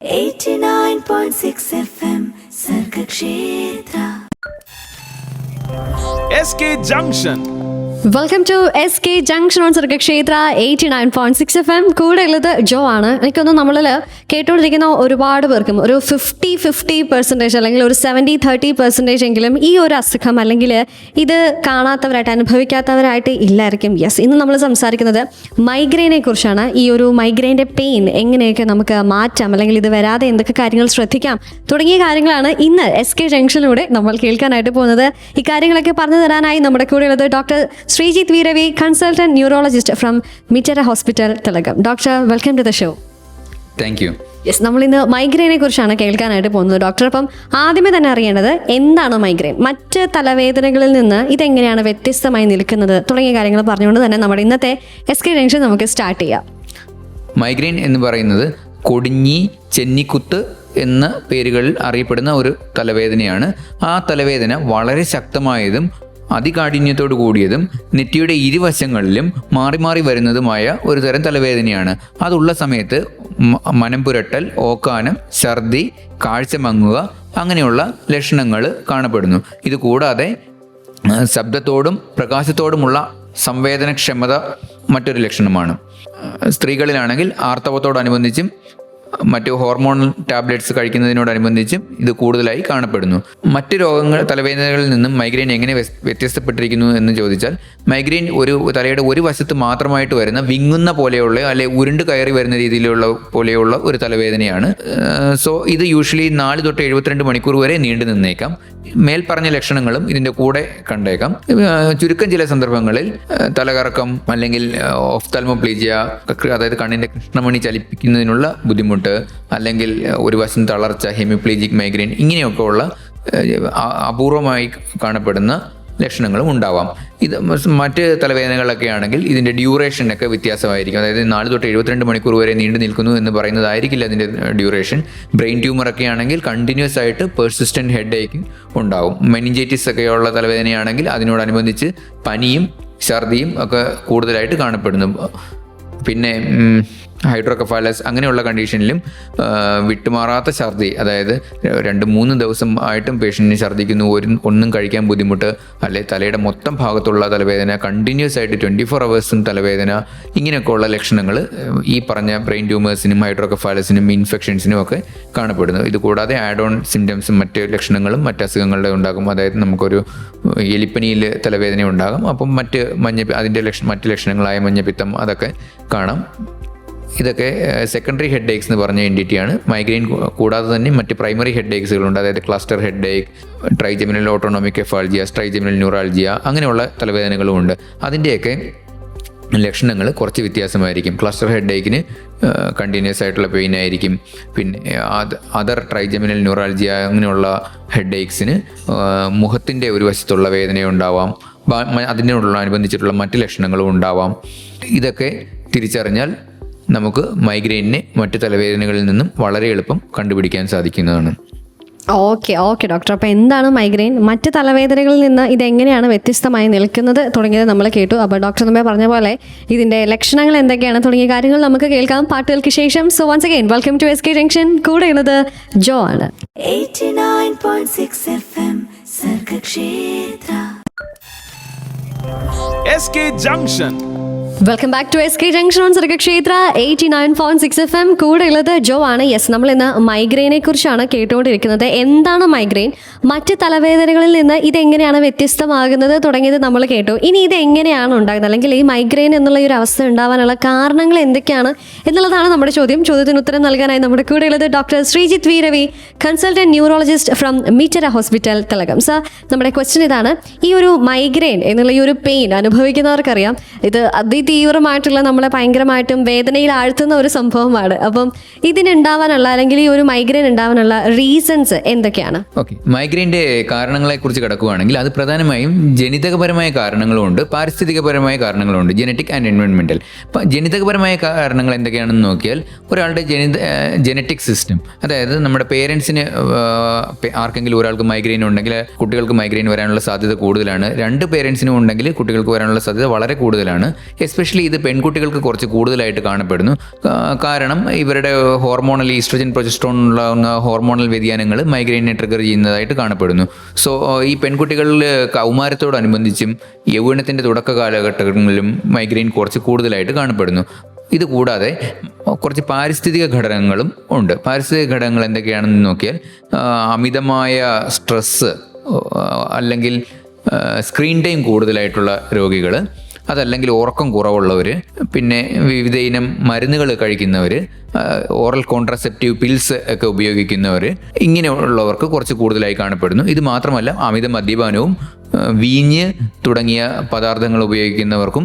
89.6 FM Sargakshetra SK Junction. Welcome to SK junction on Sargakshetra 89.6 FM. കൂടെ ഉള്ളത് ജോ ആണ്. എനിക്കൊന്നും നമ്മളിൽ കേട്ടുകൊണ്ടിരിക്കുന്ന ഒരുപാട് പേർക്കും ഒരു 50% അല്ലെങ്കിൽ ഒരു 70-30% എങ്കിലും ഈ ഒരു അസുഖം അല്ലെങ്കിൽ ഇത് കാണാത്തവരായിട്ട് അനുഭവിക്കാത്തവരായിട്ട് ഇല്ലായിരിക്കും. യെസ്, ഇന്ന് നമ്മൾ സംസാരിക്കുന്നത് മൈഗ്രെയിനെ കുറിച്ചാണ്. ഈ ഒരു മൈഗ്രെയിൻ്റെ പെയിൻ എങ്ങനെയൊക്കെ നമുക്ക് മാറ്റാം, അല്ലെങ്കിൽ ഇത് വരാതെ എന്തൊക്കെ കാര്യങ്ങൾ ശ്രദ്ധിക്കാം തുടങ്ങിയ കാര്യങ്ങളാണ് ഇന്ന് SK ജംഗ്ഷനിലൂടെ നമ്മൾ കേൾക്കാനായിട്ട് പോകുന്നത്. ഈ കാര്യങ്ങളൊക്കെ പറഞ്ഞു തരാനായി നമ്മുടെ കൂടെ ഉള്ളത് doctor Sreejith V Ravi, consultant neurologist from മിറ്റര hospital, Thilakam. Doctor, welcome to the show. Thank you. Yes, നമ്മളിന്ന് മൈഗ്രെയിനെ കുറിച്ചാണ് കേൾക്കാനായിട്ട് പോകുന്നത് ഡോക്ടർ. അപ്പം ആദ്യമേ തന്നെ അറിയേണ്ടത് എന്താണ് മൈഗ്രെയിൻ, മറ്റ് തലവേദനകളിൽ നിന്ന് ഇതെങ്ങനെയാണ് വ്യത്യസ്തമായി നിൽക്കുന്നത് തുടങ്ങിയ കാര്യങ്ങൾ പറഞ്ഞുകൊണ്ട് തന്നെ നമ്മുടെ ഇന്നത്തെ SK ജംഗ്ഷൻ നമുക്ക് സ്റ്റാർട്ട് ചെയ്യാം. മൈഗ്രെയിൻ എന്ന് പറയുന്നത് കൊടിഞ്ഞി, ചെന്നിക്കുത്ത് എന്ന പേരുകളിൽ അറിയപ്പെടുന്ന ഒരു തലവേദനയാണ്. ആ തലവേദന വളരെ ശക്തമായതും അതികാഠിന്യത്തോടു കൂടിയതും നെറ്റിയുടെ ഇരുവശങ്ങളിലും മാറി മാറി വരുന്നതുമായ ഒരു തരം തലവേദനയാണ്. അതുള്ള സമയത്ത് മനം പുരട്ടൽ, ഓക്കാനം, ഛർദി, കാഴ്ച മങ്ങുക അങ്ങനെയുള്ള ലക്ഷണങ്ങൾ കാണപ്പെടുന്നു. ഇത് കൂടാതെ ശബ്ദത്തോടും പ്രകാശത്തോടുമുള്ള സംവേദനക്ഷമത മറ്റൊരു ലക്ഷണമാണ്. സ്ത്രീകളിലാണെങ്കിൽ ആർത്തവത്തോടനുബന്ധിച്ചും മറ്റു ഹോർമോൺ ടാബ്ലറ്റ്സ് കഴിക്കുന്നതിനോടനുബന്ധിച്ചും ഇത് കൂടുതലായി കാണപ്പെടുന്നു. മറ്റ് രോഗങ്ങൾ, തലവേദനകളിൽ നിന്നും മൈഗ്രെയിൻ എങ്ങനെ വ്യത്യസ്തപ്പെട്ടിരിക്കുന്നു എന്ന് ചോദിച്ചാൽ, മൈഗ്രെയിൻ തലയുടെ ഒരു വശത്ത് മാത്രമായിട്ട് വരുന്ന വിങ്ങുന്ന പോലെയുള്ള അല്ലെ ഉരുണ്ട് കയറി വരുന്ന രീതിയിലുള്ള പോലെയുള്ള ഒരു തലവേദനയാണ്. സോ ഇത് യൂഷ്വലി 4 തൊട്ട് 72 മണിക്കൂർ വരെ നീണ്ടു നിന്നേക്കാം. മേൽപ്പറഞ്ഞ ലക്ഷണങ്ങളും ഇതിൻ്റെ കൂടെ കണ്ടേക്കാം. ചുരുക്കം ചില സന്ദർഭങ്ങളിൽ തലകറക്കം അല്ലെങ്കിൽ ഓഫ്താൽമോപ്ലീജിയ, അതായത് കണ്ണിൻ്റെ കൃഷ്ണമണി ചലിപ്പിക്കുന്നതിനുള്ള ബുദ്ധിമുട്ട്, അല്ലെങ്കിൽ ഒരു വശം തളർച്ച, ഹെമിപ്ലീജിക് മൈഗ്രെയിൻ, ഇങ്ങനെയൊക്കെ ഉള്ള അപൂർവമായി കാണപ്പെടുന്ന ലക്ഷണങ്ങളും ഉണ്ടാവാം. ഇത് മറ്റ് തലവേദനകളൊക്കെ ആണെങ്കിൽ ഇതിൻ്റെ ഡ്യൂറേഷനൊക്കെ വ്യത്യാസമായിരിക്കും. അതായത് 4 തൊട്ട് 72 മണിക്കൂർ വരെ നീണ്ടു നിൽക്കുന്നു എന്ന് പറയുന്നതായിരിക്കില്ല അതിൻ്റെ ഡ്യൂറേഷൻ. ബ്രെയിൻ ട്യൂമറൊക്കെ ആണെങ്കിൽ കണ്ടിന്യൂസ് ആയിട്ട് പെർസിസ്റ്റൻറ്റ് ഹെഡ് ഏക്ക് ഉണ്ടാവും. മെനിഞ്ചൈറ്റിസ് ഒക്കെയുള്ള തലവേദനയാണെങ്കിൽ അതിനോടനുബന്ധിച്ച് പനിയും ഛർദിയും ഒക്കെ കൂടുതലായിട്ട് കാണപ്പെടുന്നു. പിന്നെ ഹൈഡ്രോകെഫാലസ് അങ്ങനെയുള്ള കണ്ടീഷനിലും വിട്ടുമാറാത്ത ഛർദി, അതായത് 2-3 ദിവസം ആയിട്ടും പേഷ്യൻറ്റിന് ഛർദിക്കുന്നു, ഒന്നും കഴിക്കാൻ ബുദ്ധിമുട്ട്, അല്ലെ തലയുടെ മൊത്തം ഭാഗത്തുള്ള തലവേദന, കണ്ടിന്യൂസ് ആയിട്ട് 24 hours തലവേദന, ഇങ്ങനെയൊക്കെയുള്ള ലക്ഷണങ്ങൾ ഈ പറഞ്ഞ ബ്രെയിൻ ട്യൂമേഴ്സിനും ഹൈഡ്രോകെഫാലസിനും ഇൻഫെക്ഷൻസിനും ഒക്കെ കാണപ്പെടുന്നു. ഇത് കൂടാതെ ആഡ് ഓൺ സിംറ്റംസും മറ്റ് ലക്ഷണങ്ങളും മറ്റ് അസുഖങ്ങളുടെ ഉണ്ടാകും. അതായത് നമുക്കൊരു എലിപ്പനിയിൽ തലവേദന ഉണ്ടാകും. അപ്പം അതിൻ്റെ മറ്റ് ലക്ഷണങ്ങളായ മഞ്ഞപ്പിത്തം അതൊക്കെ കാണാം. ഇതൊക്കെ സെക്കൻഡറി ഹെഡ് ഏക്സ് എന്ന് പറഞ്ഞ എൻറ്റിറ്റിയാണ്. മൈഗ്രെയിൻ കൂടാതെ തന്നെ മറ്റ് പ്രൈമറി ഹെഡ് ഏക്സുകളുണ്ട്. അതായത് cluster headache, trigeminal autonomic cephalalgia, trigeminal neuralgia, അങ്ങനെയുള്ള തലവേദനകളും ഉണ്ട്. അതിൻ്റെയൊക്കെ ലക്ഷണങ്ങൾ കുറച്ച് വ്യത്യാസമായിരിക്കും. ക്ലസ്റ്റർ ഹെഡ് ഏക്കിന് കണ്ടിന്യൂസ് ആയിട്ടുള്ള പെയിൻ ആയിരിക്കും. പിന്നെ അതർ ട്രൈജെമിനൽ ന്യൂറാൾജിയ അങ്ങനെയുള്ള ഹെഡ് ഏക്സിന് മുഖത്തിൻ്റെ ഒരു വശത്തുള്ള വേദനയുണ്ടാവാം. അതിനോടുള്ള മറ്റ് ലക്ഷണങ്ങളും ഉണ്ടാവാം. ഇതൊക്കെ തിരിച്ചറിഞ്ഞാൽ നമുക്ക് മൈഗ്രെയിനിനെ മറ്റ് തലവേദനകളിൽ നിന്നും വളരെ എളുപ്പം കണ്ടുപിടിക്കാൻ സാധിക്കുന്നതാണ്. ഓക്കെ ഡോക്ടർ, അപ്പോൾ എന്താണ് മൈഗ്രെയിൻ, മറ്റ് തലവേദനകളിൽ നിന്ന് ഇതെങ്ങനെയാണ് വ്യത്യസ്തമായി നിൽക്കുന്നത് തുടങ്ങിയത് നമ്മൾ കേട്ടു. അപ്പോൾ ഡോക്ടർ നമ്മെ പറഞ്ഞ പോലെ ഇതിൻ്റെ ലക്ഷണങ്ങൾ എന്തൊക്കെയാണ് തുടങ്ങിയ കാര്യങ്ങൾ നമുക്ക് കേൾക്കാം പാട്ടുകൾക്ക് ശേഷം. So once again welcome to SK junction. കൂടെ ഉള്ളത് ജോ ആണ്. 89.6 FM Sargakshetra SK Junction. Welcome back to SK junction on Sargakshetra 89.6 FM. കൂടെ ഉള്ളത് ജോ ആണ്. യെസ്, നമ്മൾ ഇന്ന് മൈഗ്രെയിനെ കുറിച്ചാണ് കേട്ടുകൊണ്ടിരിക്കുന്നത്. എന്താണ് മൈഗ്രെയിൻ, മറ്റ് തലവേദനകളിൽ നിന്ന് ഇതെങ്ങനെയാണ് വ്യത്യസ്തമാകുന്നത് തുടങ്ങിയത് നമ്മൾ കേട്ടു. ഇനി ഇത് എങ്ങനെയാണ് ഉണ്ടാകുന്നത്, അല്ലെങ്കിൽ ഈ മൈഗ്രെയിൻ എന്നുള്ള ഒരു അവസ്ഥ ഉണ്ടാവാനുള്ള കാരണങ്ങൾ എന്തൊക്കെയാണ് എന്നുള്ളതാണ് നമ്മുടെ ചോദ്യം. ചോദ്യത്തിന് ഉത്തരം നൽകാനായി നമ്മുടെ കൂടെ ഉള്ളത് doctor Sreejith V Ravi, consultant neurologist from മിറ്റര hospital, Thilakam. Sir, നമ്മുടെ ക്വസ്റ്റ്യൻ ഇതാണ്. ഈ ഒരു മൈഗ്രെയിൻ എന്നുള്ള ഈ ഒരു പെയിൻ അനുഭവിക്കുന്നവർക്കറിയാം ഇത് തീവ്രമായിട്ടുള്ള, നമ്മളെ ഭയങ്കരമായിട്ടും വേദനയിൽ ആഴ്ത്തുന്ന ഒരു സംഭവമാണ്. അപ്പം ഇതിനുണ്ടാവാനുള്ള, അല്ലെങ്കിൽ ഈ ഒരു മൈഗ്രെയിൻ ഉണ്ടാവാനുള്ള റീസൺസ് എന്തൊക്കെയാണ്? ഓക്കെ, മൈഗ്രെയിൻ്റെ കാരണങ്ങളെ കുറിച്ച് കിടക്കുകയാണെങ്കിൽ അത് പ്രധാനമായും ജനിതകപരമായ കാരണങ്ങളുമുണ്ട്, പാരിസ്ഥിതികപരമായ കാരണങ്ങളുമുണ്ട്, ജനറ്റിക് ആൻഡ് എൻവയോൺമെന്റൽ. ജനിതകപരമായ കാരണങ്ങൾ എന്തൊക്കെയാണെന്ന് നോക്കിയാൽ, ഒരാളുടെ ജനറ്റിക് സിസ്റ്റം, അതായത് നമ്മുടെ പേരൻസിന് ആർക്കെങ്കിലും ഒരാൾക്ക് മൈഗ്രെയിൻ ഉണ്ടെങ്കിൽ കുട്ടികൾക്ക് മൈഗ്രെയിൻ വരാനുള്ള സാധ്യത കൂടുതലാണ്. 2 പേരൻസിനും ഉണ്ടെങ്കിൽ കുട്ടികൾക്ക് വരാനുള്ള സാധ്യത വളരെ കൂടുതലാണ്. എസ്പെഷ്യലി ഇത് പെൺകുട്ടികൾക്ക് കുറച്ച് കൂടുതലായിട്ട് കാണപ്പെടുന്നു. കാരണം ഇവരുടെ ഹോർമോണൽ ഈസ്ട്രജൻ പ്രൊജസ്ട്രോണുള്ള ഹോർമോണൽ വ്യതിയാനങ്ങൾ മൈഗ്രെയിനെ ട്രിഗർ ചെയ്യുന്നതായിട്ട് കാണപ്പെടുന്നു. സോ ഈ പെൺകുട്ടികളിൽ കൗമാരത്തോടനുബന്ധിച്ചും യൗവനത്തിൻ്റെ തുടക്ക കാലഘട്ടങ്ങളിലും മൈഗ്രെയിൻ കുറച്ച് കൂടുതലായിട്ട് കാണപ്പെടുന്നു. ഇതുകൂടാതെ കുറച്ച് പാരിസ്ഥിതിക ഘടകങ്ങളും ഉണ്ട്. പാരിസ്ഥിതിക ഘടകങ്ങൾ എന്തൊക്കെയാണെന്ന് നോക്കിയാൽ അമിതമായ സ്ട്രെസ്സ്, അല്ലെങ്കിൽ സ്ക്രീൻ ടൈം കൂടുതലായിട്ടുള്ള രോഗികൾ, അതല്ലെങ്കിൽ ഉറക്കം കുറവുള്ളവർ, പിന്നെ വിവിധ ഇനം മരുന്നുകൾ കഴിക്കുന്നവർ, ഓറൽ കോൺട്രസെപ്റ്റീവ് പിൽസ് ഒക്കെ ഉപയോഗിക്കുന്നവർ, ഇങ്ങനെയുള്ളവർക്ക് കുറച്ച് കൂടുതലായി കാണപ്പെടുന്നു. ഇത് മാത്രമല്ല അമിത മദ്യപാനവും വീഞ്ഞ് തുടങ്ങിയ പദാർത്ഥങ്ങൾ ഉപയോഗിക്കുന്നവർക്കും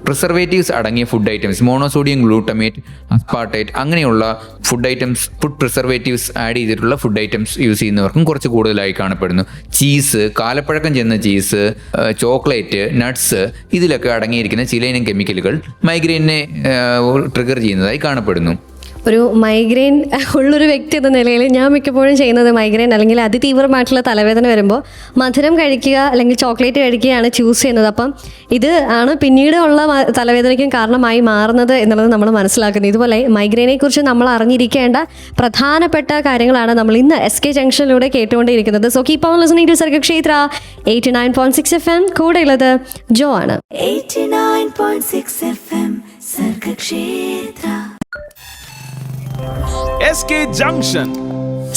പ്രിസർവേറ്റീവ്സ് അടങ്ങിയ food items, monosodium glutamate, aspartate, അങ്ങനെയുള്ള ഫുഡ് പ്രിസർവേറ്റീവ്സ് ആഡ് ചെയ്തിട്ടുള്ള ഫുഡ് ഐറ്റംസ് യൂസ് ചെയ്യുന്നവർക്കും കുറച്ച് കൂടുതലായി കാണപ്പെടുന്നു. ചീസ്, കാലപ്പഴക്കം ചെന്ന ചീസ്, ചോക്ലേറ്റ്, നട്ട്സ്, ഇതിലൊക്കെ അടങ്ങിയിരിക്കുന്ന ചിലയിനം കെമിക്കലുകൾ മൈഗ്രെയിനെ ട്രിഗർ ചെയ്യുന്നതായി കാണപ്പെടുന്നു. ഒരു മൈഗ്രെയിൻ ഉള്ളൊരു വ്യക്തി എന്ന നിലയിൽ ഞാൻ മിക്കപ്പോഴും ചെയ്യുന്നത് മൈഗ്രെയിൻ അല്ലെങ്കിൽ അതിതീവ്രമായിട്ടുള്ള തലവേദന വരുമ്പോൾ മധുരം കഴിക്കുക അല്ലെങ്കിൽ ചോക്ലേറ്റ് കഴിക്കുകയാണ് ചൂസ് ചെയ്യുന്നത്. അപ്പം ഇത് ആണ് പിന്നീട് ഉള്ള തലവേദനയ്ക്കും കാരണമായി മാറുന്നത് എന്നുള്ളത് നമ്മൾ മനസ്സിലാക്കുന്നത്. ഇതുപോലെ മൈഗ്രെയിനെ കുറിച്ച് നമ്മൾ അറിഞ്ഞിരിക്കേണ്ട പ്രധാനപ്പെട്ട കാര്യങ്ങളാണ് നമ്മൾ ഇന്ന് SK ജംഗ്ഷനിലൂടെ കേട്ടുകൊണ്ടിരിക്കുന്നത്. So keep on listening to Sargakshetra 89.6 FM. കൂടെ ഉള്ളത് ജോ ആണ്. 89.6 FM Sargakshetra. SK Junction.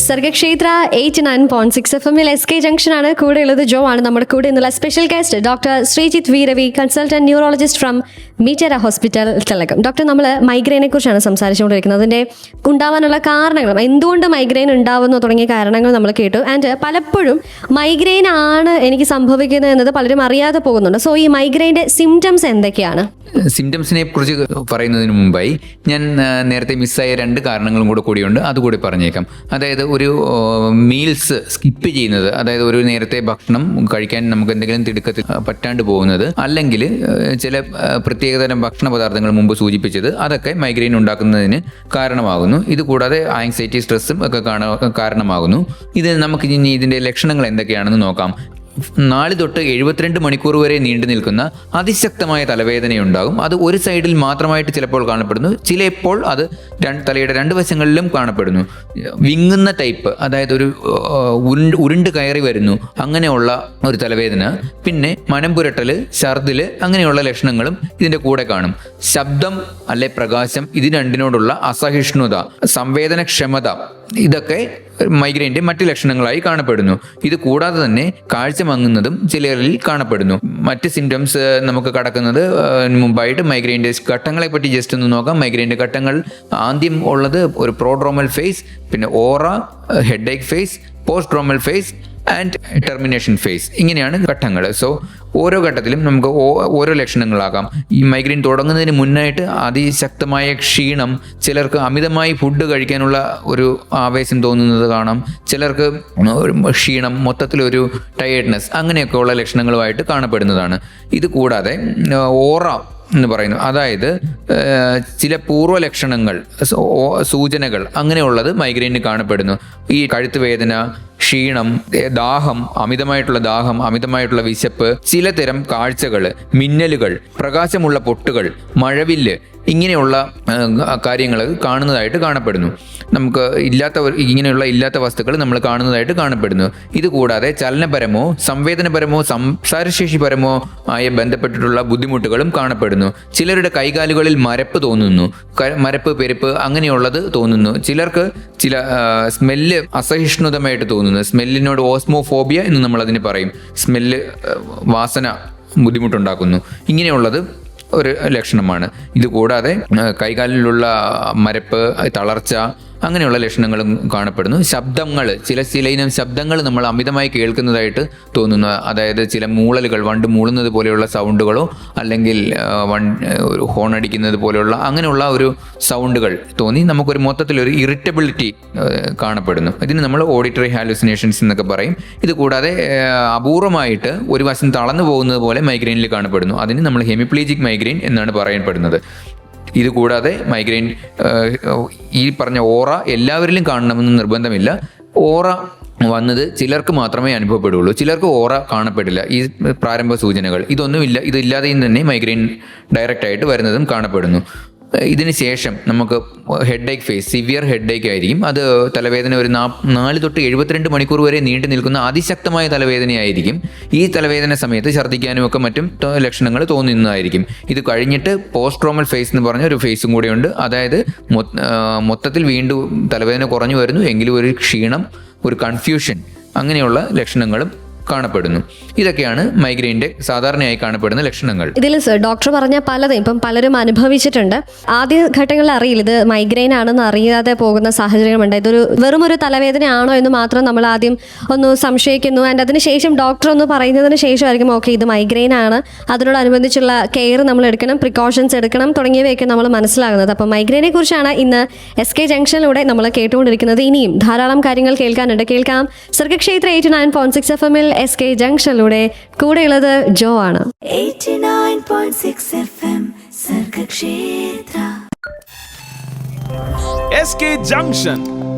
Sargakshetra 89.6 FM SK junction ആണ്. കൂടെ ഉള്ളത് ജോ ആണ്. നമ്മുടെ കൂടെ ഇന്നുള്ള special guest doctor Sreejith V Ravi, consultant neurologist from മീറ്റര hospital, Thilakam. Doctor, നമ്മൾ മൈഗ്രെയിനെ കുറിച്ചാണ് സംസാരിച്ചുകൊണ്ടിരിക്കുന്നത്. അതിൻ്റെ ഉണ്ടാവാനുള്ള കാരണങ്ങളും എന്തുകൊണ്ട് മൈഗ്രെയിൻ ഉണ്ടാവുന്നു തുടങ്ങിയ കാരണങ്ങൾ നമ്മൾ കേട്ടു. ആൻഡ് പലപ്പോഴും മൈഗ്രെയിൻ ആണ് എനിക്ക് സംഭവിക്കുന്നത് എന്നത് പലരും അറിയാതെ പോകുന്നുണ്ട്. സോ ഈ മൈഗ്രെയിൻ്റെ സിംറ്റംസ് എന്തൊക്കെയാണ്? സിംറ്റംസിനെ കുറിച്ച് പറയുന്നതിന് മുമ്പായി ഞാൻ നേരത്തെ മിസ്സായ 2 കാരണങ്ങളും കൂടിയുണ്ട്, അതുകൂടി പറഞ്ഞേക്കാം. അതായത് ഒരു മീൽസ് സ്കിപ്പ് ചെയ്യുന്നത്, അതായത് ഒരു നേരത്തെ ഭക്ഷണം കഴിക്കാൻ നമുക്ക് എന്തെങ്കിലും തിടുക്കത്തിൽ പറ്റാണ്ട് പോകുന്നത്, അല്ലെങ്കിൽ ചില പ്രത്യേകതരം ഭക്ഷണ പദാർത്ഥങ്ങൾ മുമ്പ് സൂചിപ്പിച്ചത്, അതൊക്കെ മൈഗ്രെയിൻ ഉണ്ടാക്കുന്നതിന് കാരണമാകുന്നു. ഇതുകൂടാതെ ആങ്സൈറ്റി, സ്ട്രെസ്സും ഒക്കെ കാരണമാകുന്നു. ഇത് നമുക്ക് ഇനി ഇതിൻ്റെ ലക്ഷണങ്ങൾ എന്തൊക്കെയാണെന്ന് നോക്കാം. 4 തൊട്ട് 72 മണിക്കൂർ വരെ നീണ്ടു നിൽക്കുന്ന അതിശക്തമായ തലവേദനയുണ്ടാകും. അത് ഒരു സൈഡിൽ മാത്രമായിട്ട് ചിലപ്പോൾ കാണപ്പെടുന്നു, ചിലപ്പോൾ അത് തലയുടെ 2 വശങ്ങളിലും കാണപ്പെടുന്നു. വിങ്ങുന്ന ടൈപ്പ്, അതായത് ഒരു ഉരുണ്ട് കയറി വരുന്നു, അങ്ങനെയുള്ള ഒരു തലവേദന. പിന്നെ മനം പുരട്ടൽ, ഛർദിൽ, അങ്ങനെയുള്ള ലക്ഷണങ്ങളും ഇതിൻ്റെ കൂടെ കാണും. ശബ്ദം അല്ലെ പ്രകാശം, ഇത് രണ്ടിനോടുള്ള അസഹിഷ്ണുത, സംവേദനക്ഷമത, ഇതൊക്കെ മൈഗ്രെയിൻ്റെ മറ്റ് ലക്ഷണങ്ങളായി കാണപ്പെടുന്നു. ഇത് കൂടാതെ തന്നെ കാഴ്ച മങ്ങുന്നതും ചിലരിൽ കാണപ്പെടുന്നു. മറ്റ് സിംറ്റംസ് നമുക്ക് കടക്കുന്നത് മുമ്പായിട്ട് മൈഗ്രെയിൻ്റെ ഘട്ടങ്ങളെ പറ്റി ജസ്റ്റ് ഒന്ന് നോക്കാം. മൈഗ്രെയിൻ്റെ ഘട്ടങ്ങൾ ആദ്യം ഉള്ളത് ഒരു പ്രോഡ്രോമൽ ഫേസ്, പിന്നെ aura, headache phase, postdromal phase and termination phase. ഇങ്ങനെയാണ് ഘട്ടങ്ങൾ. സോ ഓരോ ഘട്ടത്തിലും നമുക്ക് ഓരോ ലക്ഷണങ്ങളാകാം. ഈ മൈഗ്രെയിൻ തുടങ്ങുന്നതിന് മുന്നായിട്ട് അതിശക്തമായ ക്ഷീണം, ചിലർക്ക് അമിതമായി ഫുഡ് കഴിക്കാനുള്ള ഒരു ആവേശം തോന്നുന്നത് കാണാം, ചിലർക്ക് ക്ഷീണം, മൊത്തത്തിലൊരു ടയേർഡ്നെസ്, അങ്ങനെയൊക്കെയുള്ള ലക്ഷണങ്ങളുമായിട്ട് കാണപ്പെടുന്നതാണ്. ഇത് കൂടാതെ ഓറ എന്ന് പറയുന്നു, അതായത് ചില പൂർവ്വലക്ഷണങ്ങൾ, സൂചനകൾ, അങ്ങനെയുള്ളത് മൈഗ്രെയിന് കാണപ്പെടുന്നു. ഈ കഴുത്ത് വേദന, ക്ഷീണം, ദാഹം, അമിതമായിട്ടുള്ള ദാഹം, അമിതമായിട്ടുള്ള വിശപ്പ്, ചിലതരം കാഴ്ചകൾ, മിന്നലുകൾ, പ്രകാശമുള്ള പൊട്ടുകൾ, മഴവില്ല്, ഇങ്ങനെയുള്ള കാര്യങ്ങൾ കാണുന്നതായിട്ട് കാണപ്പെടുന്നു. നമുക്ക് ഇങ്ങനെയുള്ള ഇല്ലാത്ത വസ്തുക്കൾ നമ്മൾ കാണുന്നതായിട്ട് കാണപ്പെടുന്നു. ഇതുകൂടാതെ ചലനപരമോ സംവേദനപരമോ സംസാരശേഷിപരമോ ആയ ബന്ധപ്പെട്ടിട്ടുള്ള ബുദ്ധിമുട്ടുകളും കാണപ്പെടുന്നു. ചിലരുടെ കൈകാലുകളിൽ മരപ്പ് തോന്നുന്നു, മരപ്പ്, പെരുപ്പ്, അങ്ങനെയുള്ളത് തോന്നുന്നു. ചിലർക്ക് ചില സ്മെല്ല് അസഹിഷ്ണുതമായിട്ട് തോന്നുന്നു. സ്മെല്ലിനോട് ഓസ്മോഫോബിയ എന്ന് നമ്മളതിന് പറയും. സ്മെല്ല്, വാസന ബുദ്ധിമുട്ടുണ്ടാക്കുന്നു. ഇങ്ങനെയുള്ളത് ഒരു ലക്ഷണമാണ്. ഇതുകൂടാതെ കൈകാലിലുള്ള മരപ്പ്, തളർച്ച, അങ്ങനെയുള്ള ലക്ഷണങ്ങളും കാണപ്പെടുന്നു. ശബ്ദങ്ങൾ, ചില ഇനം ശബ്ദങ്ങൾ നമ്മൾ അമിതമായി കേൾക്കുന്നതായിട്ട് തോന്നുന്നു. അതായത് ചില മൂളലുകൾ, വണ്ട് മൂളുന്നത് പോലെയുള്ള സൗണ്ടുകളോ അല്ലെങ്കിൽ ഹോൺ അടിക്കുന്നത് പോലെയുള്ള അങ്ങനെയുള്ള ഒരു സൗണ്ടുകൾ തോന്നി നമുക്കൊരു മൊത്തത്തിലൊരു ഇറിറ്റബിലിറ്റി കാണപ്പെടുന്നു. ഇതിന് നമ്മൾ ഓഡിറ്ററി ഹാലുസിനേഷൻസ് എന്നൊക്കെ പറയും. ഇത് കൂടാതെ അപൂർവമായിട്ട് ഒരു വശം തളർന്നു പോകുന്നത് പോലെ മൈഗ്രെയിനിൽ കാണപ്പെടുന്നു. അതിന് നമ്മൾ ഹെമിപ്ലീജിക് മൈഗ്രെയിൻ എന്നാണ് പറയപ്പെടുന്നത്. ഇതുകൂടാതെ മൈഗ്രെയിൻ, ഈ പറഞ്ഞ ഓറ എല്ലാവരിലും കാണണമെന്ന് നിർബന്ധമില്ല. ഓറ വന്നത് ചിലർക്ക് മാത്രമേ അനുഭവപ്പെടുകയുള്ളൂ, ചിലർക്ക് ഓറ കാണപ്പെടില്ല. ഈ പ്രാരംഭ സൂചനകൾ ഇതില്ലാതെയും തന്നെ മൈഗ്രെയിൻ ഡയറക്റ്റായിട്ട് വരുന്നതും കാണപ്പെടുന്നു. ഇതിന് ശേഷം നമുക്ക് ഹെഡ് ഏക്ക് ഫേസ്, സിവിയർ ഹെഡ് ഏക്ക് ആയിരിക്കും. അത് തലവേദന ഒരു 4 തൊട്ട് 72 മണിക്കൂർ വരെ നീണ്ടു നിൽക്കുന്ന അതിശക്തമായ തലവേദനയായിരിക്കും. ഈ തലവേദന സമയത്ത് ഛർദ്ദിക്കാനും ഒക്കെ മറ്റും ലക്ഷണങ്ങൾ തോന്നുന്നതായിരിക്കും. ഇത് കഴിഞ്ഞിട്ട് പോസ്റ്റ് ട്രോമൽ ഫേസ് എന്ന് പറഞ്ഞ ഒരു ഫേസും കൂടെയുണ്ട്. അതായത് മൊത്തത്തിൽ വീണ്ടും തലവേദന കുറഞ്ഞു വരുന്നു, എങ്കിലും ഒരു ക്ഷീണം, ഒരു കൺഫ്യൂഷൻ, അങ്ങനെയുള്ള ലക്ഷണങ്ങളും കാണപ്പെടുന്നു. ഇതൊക്കെയാണ് മൈഗ്രെയിൻ്റെ സാധാരണയായി കാണപ്പെടുന്ന ലക്ഷണങ്ങൾ. ഇതിൽ ഡോക്ടർ പറഞ്ഞ പലതും ഇപ്പം പലരും അനുഭവിച്ചിട്ടുണ്ട്. ആദ്യ ഘട്ടങ്ങളിൽ അറിയില്ല, ഇത് മൈഗ്രെയിൻ ആണെന്ന് അറിയാതെ പോകുന്ന സാഹചര്യമുണ്ട്. ഇതൊരു വെറും ഒരു തലവേദനയാണോ എന്ന് മാത്രം നമ്മൾ ആദ്യം ഒന്ന് സംശയിക്കുന്നു. ആൻഡ് അതിനുശേഷം ഡോക്ടർ ഒന്ന് പറയുന്നതിന് ശേഷമായിരിക്കും ഓക്കെ ഇത് മൈഗ്രെയിൻ ആണ്, അതിനോടനുബന്ധിച്ചുള്ള കെയർ നമ്മൾ എടുക്കണം, പ്രിക്കോഷൻസ് എടുക്കണം തുടങ്ങിയവയൊക്കെ നമ്മൾ മനസ്സിലാകുന്നത്. അപ്പം മൈഗ്രെയിനെ കുറിച്ചാണ് ഇന്ന് SK ജംഗ്ഷനിലൂടെ നമ്മൾ കേട്ടുകൊണ്ടിരിക്കുന്നത്. ഇനിയും ധാരാളം കാര്യങ്ങൾ കേൾക്കാനുണ്ട്. കേൾക്കാം സർഗക്ഷേത്ര 89.6 FM SK ജംഗ്ഷനിലൂടെ. കൂടെയുള്ളത് ജോ ആണ്. 89.6 FM Sargakshetra. SK Junction.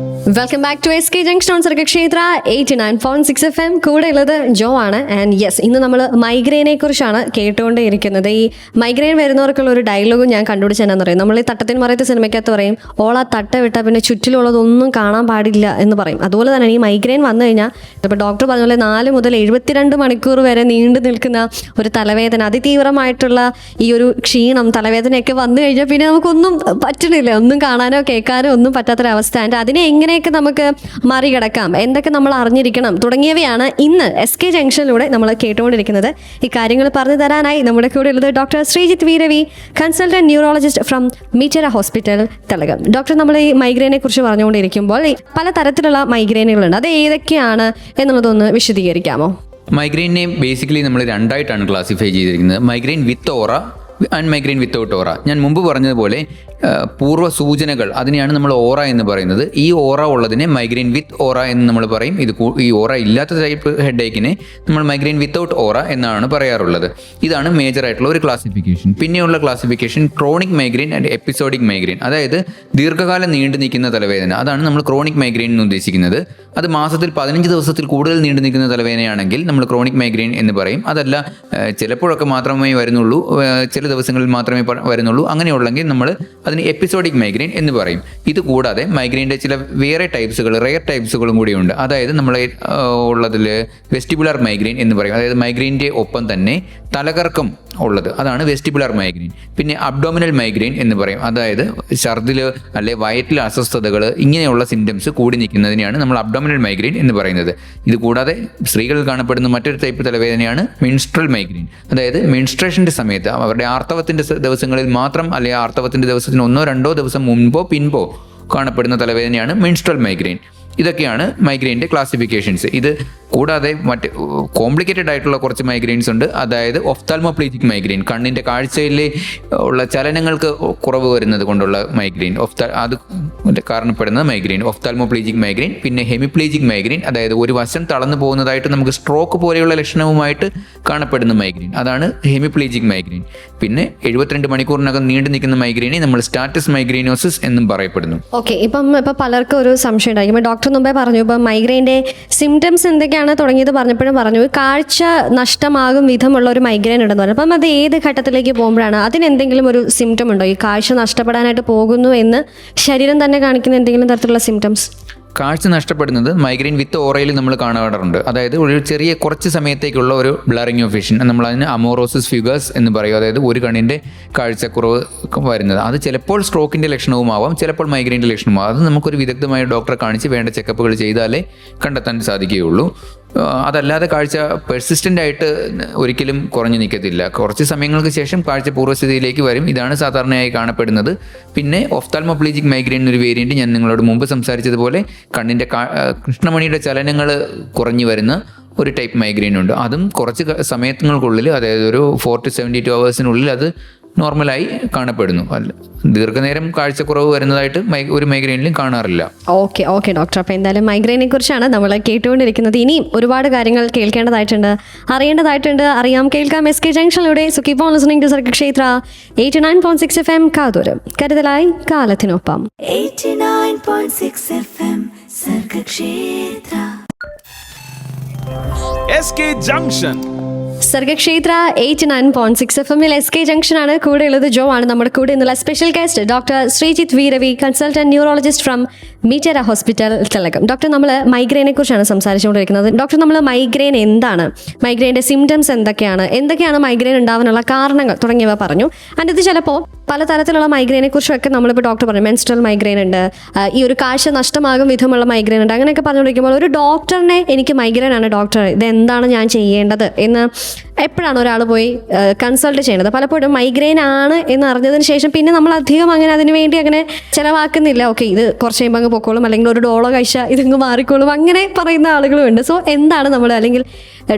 Welcome back to SK junction on Sargakshetra 89.6 FM. കൂടെയുള്ളത് ജോ ആണ്. ആൻഡ് യെസ്, ഇന്ന് നമ്മൾ മൈഗ്രെയിനെ കുറിച്ചാണ് കേട്ടുകൊണ്ടേയിരിക്കുന്നത്. ഈ മൈഗ്രെയിൻ വരുന്നവർക്കുള്ള ഒരു ഡയലോഗും ഞാൻ കണ്ടുപിടിച്ചെന്നു പറയും. നമ്മൾ ഈ തട്ടത്തിന് മറയത്തെ സിനിമയ്ക്കകത്ത് പറയും, ഓളാ തട്ട വിട്ടാൽ പിന്നെ ചുറ്റിലുള്ളതൊന്നും കാണാൻ പാടില്ല എന്ന് പറയും. അതുപോലെ തന്നെ ഈ മൈഗ്രെയിൻ വന്നു കഴിഞ്ഞാൽ ഇപ്പോൾ ഡോക്ടർ പറഞ്ഞ പോലെ 4 മുതൽ 72 മണിക്കൂർ വരെ നീണ്ടു നിൽക്കുന്ന ഒരു തലവേദന, അതിതീവ്രമായിട്ടുള്ള ഈ ഒരു ക്ഷീണം, തലവേദനയൊക്കെ വന്നു കഴിഞ്ഞാൽ പിന്നെ നമുക്കൊന്നും പറ്റണില്ല, ഒന്നും കാണാനോ കേൾക്കാനോ ഒന്നും പറ്റാത്തൊരവസ്ഥ. ആൻഡ് അതിനെ എങ്ങനെയൊക്കെ നമുക്ക് മറികടക്കാം, എന്തൊക്കെ നമ്മൾ അറിഞ്ഞിരിക്കണം തുടങ്ങിയവയാണ് ഇന്ന് SK ജംഗ്ഷനിലൂടെ നമ്മൾ കേട്ടുകൊണ്ടിരിക്കുന്നത്. ഈ കാര്യങ്ങൾ പറഞ്ഞു തരാനായി നമ്മുടെ കൂടെ ഉള്ളത് doctor Sreejith Veeravi, consultant neurologist from മീറ്റര hospital, തലകം. ഡോക്ടർ, നമ്മൾ ഈ മൈഗ്രെയിനെ കുറിച്ച് പറഞ്ഞുകൊണ്ടിരിക്കുമ്പോൾ പല തരത്തിലുള്ള മൈഗ്രെയിനുകളുണ്ട്, അത് ഏതൊക്കെയാണ് എന്നുള്ളതൊന്ന് വിശദീകരിക്കാമോ? മൈഗ്രെയിനെ ബേസിക്കലി നമ്മൾ രണ്ടായിട്ടാണ് ക്ലാസിഫൈ ചെയ്തിരിക്കുന്നത്, migraine with aura and migraine without aura. ഞാൻ മുമ്പ് പറഞ്ഞതുപോലെ പൂർവ്വ സൂചനകൾ, അതിനെയാണ് നമ്മൾ ഓറ എന്ന് പറയുന്നത്. ഈ ഓറ ഉള്ളതിനെ മൈഗ്രെയിൻ വിത്ത് ഓറ എന്ന് നമ്മൾ പറയും. ഈ ഓറ ഇല്ലാത്ത ടൈപ്പ് ഹെഡ് ഏക്കിനെ നമ്മൾ മൈഗ്രെയിൻ വിത്തൗട്ട് ഓറ എന്നാണ് പറയാറുള്ളത്. ഇതാണ് മേജർ ആയിട്ടുള്ള ഒരു ക്ലാസിഫിക്കേഷൻ. പിന്നെയുള്ള classification chronic migraine and episodic migraine, അതായത് ദീർഘകാലം നീണ്ടു നിൽക്കുന്ന തലവേദന. അതാണ് നമ്മൾ ക്രോണിക് മൈഗ്രെയിൻ എന്ന് ഉദ്ദേശിക്കുന്നത്. അത് മാസത്തിൽ 15 ദിവസത്തിൽ കൂടുതൽ നീണ്ടു നിൽക്കുന്ന തലവേദനയാണെങ്കിൽ നമ്മൾ ക്രോണിക് മൈഗ്രെയിൻ എന്ന് പറയും. അതല്ല ചിലപ്പോഴൊക്കെ മാത്രമേ വരുന്നുള്ളൂ, ചില ദിവസങ്ങളിൽ മാത്രമേ വരുന്നുള്ളൂ, അങ്ങനെയുള്ളെങ്കിൽ നമ്മൾ അതിന് എപ്പിസോഡിക് മൈഗ്രെയിൻ എന്ന് പറയും. ഇത് കൂടാതെ മൈഗ്രെയിൻ്റെ ചില വേറെ ടൈപ്സുകൾ, റെയർ ടൈപ്സുകളും കൂടിയുണ്ട്. അതായത് നമ്മളെ ഉള്ളതിൽ വെസ്റ്റിബുലർ മൈഗ്രെയിൻ എന്ന് പറയും. അതായത് മൈഗ്രെയിൻ്റെ ഒപ്പം തന്നെ തലകറക്കം ഉള്ളത്, അതാണ് വെസ്റ്റിബുലർ മൈഗ്രെയിൻ. പിന്നെ അബ്ഡോമിനൽ മൈഗ്രെയിൻ എന്ന് പറയും. അതായത് ഛർദിൽ അല്ലെ വയറ്റിലെ അസ്വസ്ഥതകൾ, ഇങ്ങനെയുള്ള സിംറ്റംസ് കൂടി നിൽക്കുന്നതിനെയാണ് നമ്മൾ അബ്ഡോമിനൽ മൈഗ്രെയിൻ എന്ന് പറയുന്നത്. ഇത് കൂടാതെ സ്ത്രീകളിൽ കാണപ്പെടുന്ന മറ്റൊരു ടൈപ്പ് തലവേദനയാണ് മെൻസ്ട്രൽ മൈഗ്രെയിൻ. അതായത് മെൻസ്ട്രേഷൻ്റെ സമയത്ത് അവരുടെ ആർത്തവത്തിൻ്റെ ദിവസങ്ങളിൽ മാത്രം, അല്ലെങ്കിൽ ആർത്തവത്തിൻ്റെ ദിവസത്തിന് 1-2 ദിവസം മുൻപോ പിൻപോ കാണപ്പെടുന്ന തലവേദനയാണ് മെൻസ്ട്രൽ മൈഗ്രെയിൻ. ഇതൊക്കെയാണ് മൈഗ്രെയിൻ്റെ ക്ലാസിഫിക്കേഷൻസ്. ഇത് കൂടാതെ മറ്റ് കോംപ്ലിക്കേറ്റഡ് ആയിട്ടുള്ള കുറച്ച് മൈഗ്രെയിൻസ് ഉണ്ട്. അതായത് ഒഫ്താൽമോപ്ലീജിക് മൈഗ്രെയിൻ, കണ്ണിൻ്റെ കാഴ്ചയിൽ ഉള്ള ചലനങ്ങൾക്ക് കുറവ് വരുന്നത് കൊണ്ടുള്ള മൈഗ്രെയിൻ, അത് കാരണപ്പെടുന്ന മൈഗ്രെയിൻ, ഒഫ്താൽമോപ്ലീജിക് മൈഗ്രെയിൻ. പിന്നെ ഹെമിപ്ലീജിക് മൈഗ്രെയിൻ, അതായത് ഒരു വശം തളർന്നു പോകുന്നതായിട്ട് നമുക്ക് സ്ട്രോക്ക് പോലെയുള്ള ലക്ഷണവുമായിട്ട് കാണപ്പെടുന്ന മൈഗ്രെയിൻ, അതാണ് ഹെമിപ്ലീജിക് മൈഗ്രെയിൻ. പിന്നെ 72 മണിക്കൂറിനകം നീണ്ടു നിൽക്കുന്ന മൈഗ്രെയിനെ നമ്മൾ സ്റ്റാറ്റസ് മൈഗ്രെയിനോസിസ് എന്നും പറയപ്പെടുന്നു. ഓക്കെ, ഇപ്പം പലർക്കും ഒരു സംശയം ഉണ്ടായിരിക്കും. ഡോക്ടർ മുമ്പേ പറഞ്ഞു ഇപ്പം മൈഗ്രെയിൻ്റെ സിംറ്റംസ് എന്തൊക്കെയാണ് തുടങ്ങിയത് പറഞ്ഞപ്പോഴും പറഞ്ഞു കാഴ്ച നഷ്ടമാകും വിധമുള്ള ഒരു മൈഗ്രെയിൻ ഉണ്ടെന്ന് പറഞ്ഞു. അപ്പം അത് ഏത് ഘട്ടത്തിലേക്ക് പോകുമ്പോഴാണ്, അതിനെന്തെങ്കിലും ഒരു സിംറ്റം ഉണ്ടോ? ഈ കാഴ്ച നഷ്ടപ്പെടാനായിട്ട് പോകുന്നു എന്ന് ശരീരം തന്നെ കാണിക്കുന്ന എന്തെങ്കിലും തരത്തിലുള്ള സിംറ്റംസ്? കാഴ്ച നഷ്ടപ്പെടുന്നത് മൈഗ്രെയിൻ വിത്ത് ഓറയിൽ നമ്മൾ കാണാറുണ്ട്. അതായത് ഒരു ചെറിയ കുറച്ച് സമയത്തേക്കുള്ള ഒരു ബ്ലറിങ് ഓഫ് വിഷൻ, നമ്മളതിന് അമോറോസിസ് ഫ്യൂഗസ് എന്ന് പറയും. അതായത് ഒരു കണ്ണിൻ്റെ കാഴ്ചക്കുറവ് വരുന്നത്, അത് ചിലപ്പോൾ സ്ട്രോക്കിൻ്റെ ലക്ഷണവുമാവാം, ചിലപ്പോൾ മൈഗ്രെയിൻ്റെ ലക്ഷണമാവാം. അത് നമുക്കൊരു വിദഗ്ധമായ ഡോക്ടറെ കാണിച്ച് വേണ്ട ചെക്കപ്പുകൾ ചെയ്താലേ കണ്ടെത്താൻ സാധിക്കുകയുള്ളൂ. അതല്ലാതെ കാഴ്ച പെർസിസ്റ്റൻ്റ് ആയിട്ട് ഒരിക്കലും കുറഞ്ഞു നിൽക്കത്തില്ല. കുറച്ച് സമയങ്ങൾക്ക് ശേഷം കാഴ്ച പൂർവ്വസ്ഥിതിയിലേക്ക് വരും. ഇതാണ് സാധാരണയായി കാണപ്പെടുന്നത്. പിന്നെ ഒഫ്താൽമോപ്ലീജിക് മൈഗ്രെയിൻ ഒരു വേരിയൻറ്റ് ഞാൻ നിങ്ങളോട് മുമ്പ് സംസാരിച്ചതുപോലെ കണ്ണിൻ്റെ കൃഷ്ണമണിയുടെ ചലനങ്ങൾ കുറഞ്ഞു വരുന്ന ഒരു ടൈപ്പ് മൈഗ്രെയിൻ ഉണ്ട്. അതും കുറച്ച് സമയങ്ങൾക്കുള്ളിൽ, അതായത് ഒരു 4 to 72 hours അത് നോർമലായി കാണപ്പെടുന്നു. അല്ല, ദീർഘനേരം കാഴ്ചക്കുറവ് വരുന്നതായിട്ട് ഒരു മൈഗ്രെയിനിലും കാണാറില്ല. ഓക്കെ ഡോക്ടർ, അപ്പോൾ എന്തായാലും മൈഗ്രെയിനെ കുറിച്ചാണ് നമ്മൾ കേട്ടുകൊണ്ടിരിക്കുന്നത്. ഇനിയും ഒരുപാട് കാര്യങ്ങൾ കേൾക്കേണ്ടതായിട്ടുണ്ട്, അറിയേണ്ടതായിട്ടുണ്ട്. അറിയാം, കേൾക്കാം SK ജംഗ്ഷനിലൂടെ. So keep on listening to Sargakshetra 89.6 FM. കാതോരം കരുതലായി കാലത്തിനൊപ്പം. 89.6 FM Sargakshetra. SK Junction. Sargakshetra 89.6 FM SK junction ആണ്. കൂടെ ഉള്ളത് ജോ ആണ്. നമ്മുടെ കൂടെ എന്നുള്ള special guest doctor Sreejith V Ravi, consultant neurologist from മീറ്റര hospital Thilakam. Doctor, നമ്മൾ മൈഗ്രെയിനെ കുറിച്ചാണ് സംസാരിച്ചുകൊണ്ടിരിക്കുന്നത്. ഡോക്ടർ, നമ്മൾ മൈഗ്രെയിൻ എന്താണ്, മൈഗ്രെയിൻ്റെ സിംറ്റംസ് എന്തൊക്കെയാണ് മൈഗ്രെയിൻ ഉണ്ടാവാനുള്ള കാരണങ്ങൾ തുടങ്ങിയവ പറഞ്ഞു. ആൻഡ് ഇത് ചിലപ്പോൾ പലതരത്തിലുള്ള മൈഗ്രെയിനെ കുറിച്ചൊക്കെ നമ്മളിപ്പോൾ ഡോക്ടർ പറഞ്ഞു. മെൻസ്ട്രൽ മൈഗ്രെയിൻ ഉണ്ട്, ഈ ഒരു കാഴ്ച നഷ്ടമാകും വിധമുള്ള മൈഗ്രെയിൻ ഉണ്ട്. അങ്ങനെയൊക്കെ പറഞ്ഞുകൊണ്ടിരിക്കുമ്പോൾ ഒരു ഡോക്ടറിനെ എനിക്ക് മൈഗ്രെയിൻ ആണ് ഡോക്ടർ, ഇതെന്താണ് ഞാൻ ചെയ്യേണ്ടത് എന്ന് എപ്പോഴാണ് ഒരാൾ പോയി കൺസൾട്ട് ചെയ്യേണ്ടത്? പലപ്പോഴും മൈഗ്രെയിൻ ആണ് എന്ന് അറിഞ്ഞതിന് ശേഷം പിന്നെ നമ്മൾ അധികം അങ്ങനെ അതിന് വേണ്ടി അങ്ങനെ ചിലവാക്കുന്നില്ല. ഓക്കെ, ഇത് കുറച്ച് കഴിയുമ്പോൾ അങ്ങ് പൊക്കോളും, അല്ലെങ്കിൽ ഒരു ഡോളോ കഴിച്ചാൽ ഇതങ്ങ് മാറിക്കോളും, അങ്ങനെ പറയുന്ന ആളുകളുമുണ്ട്. സോ എന്താണ് നമ്മൾ അല്ലെങ്കിൽ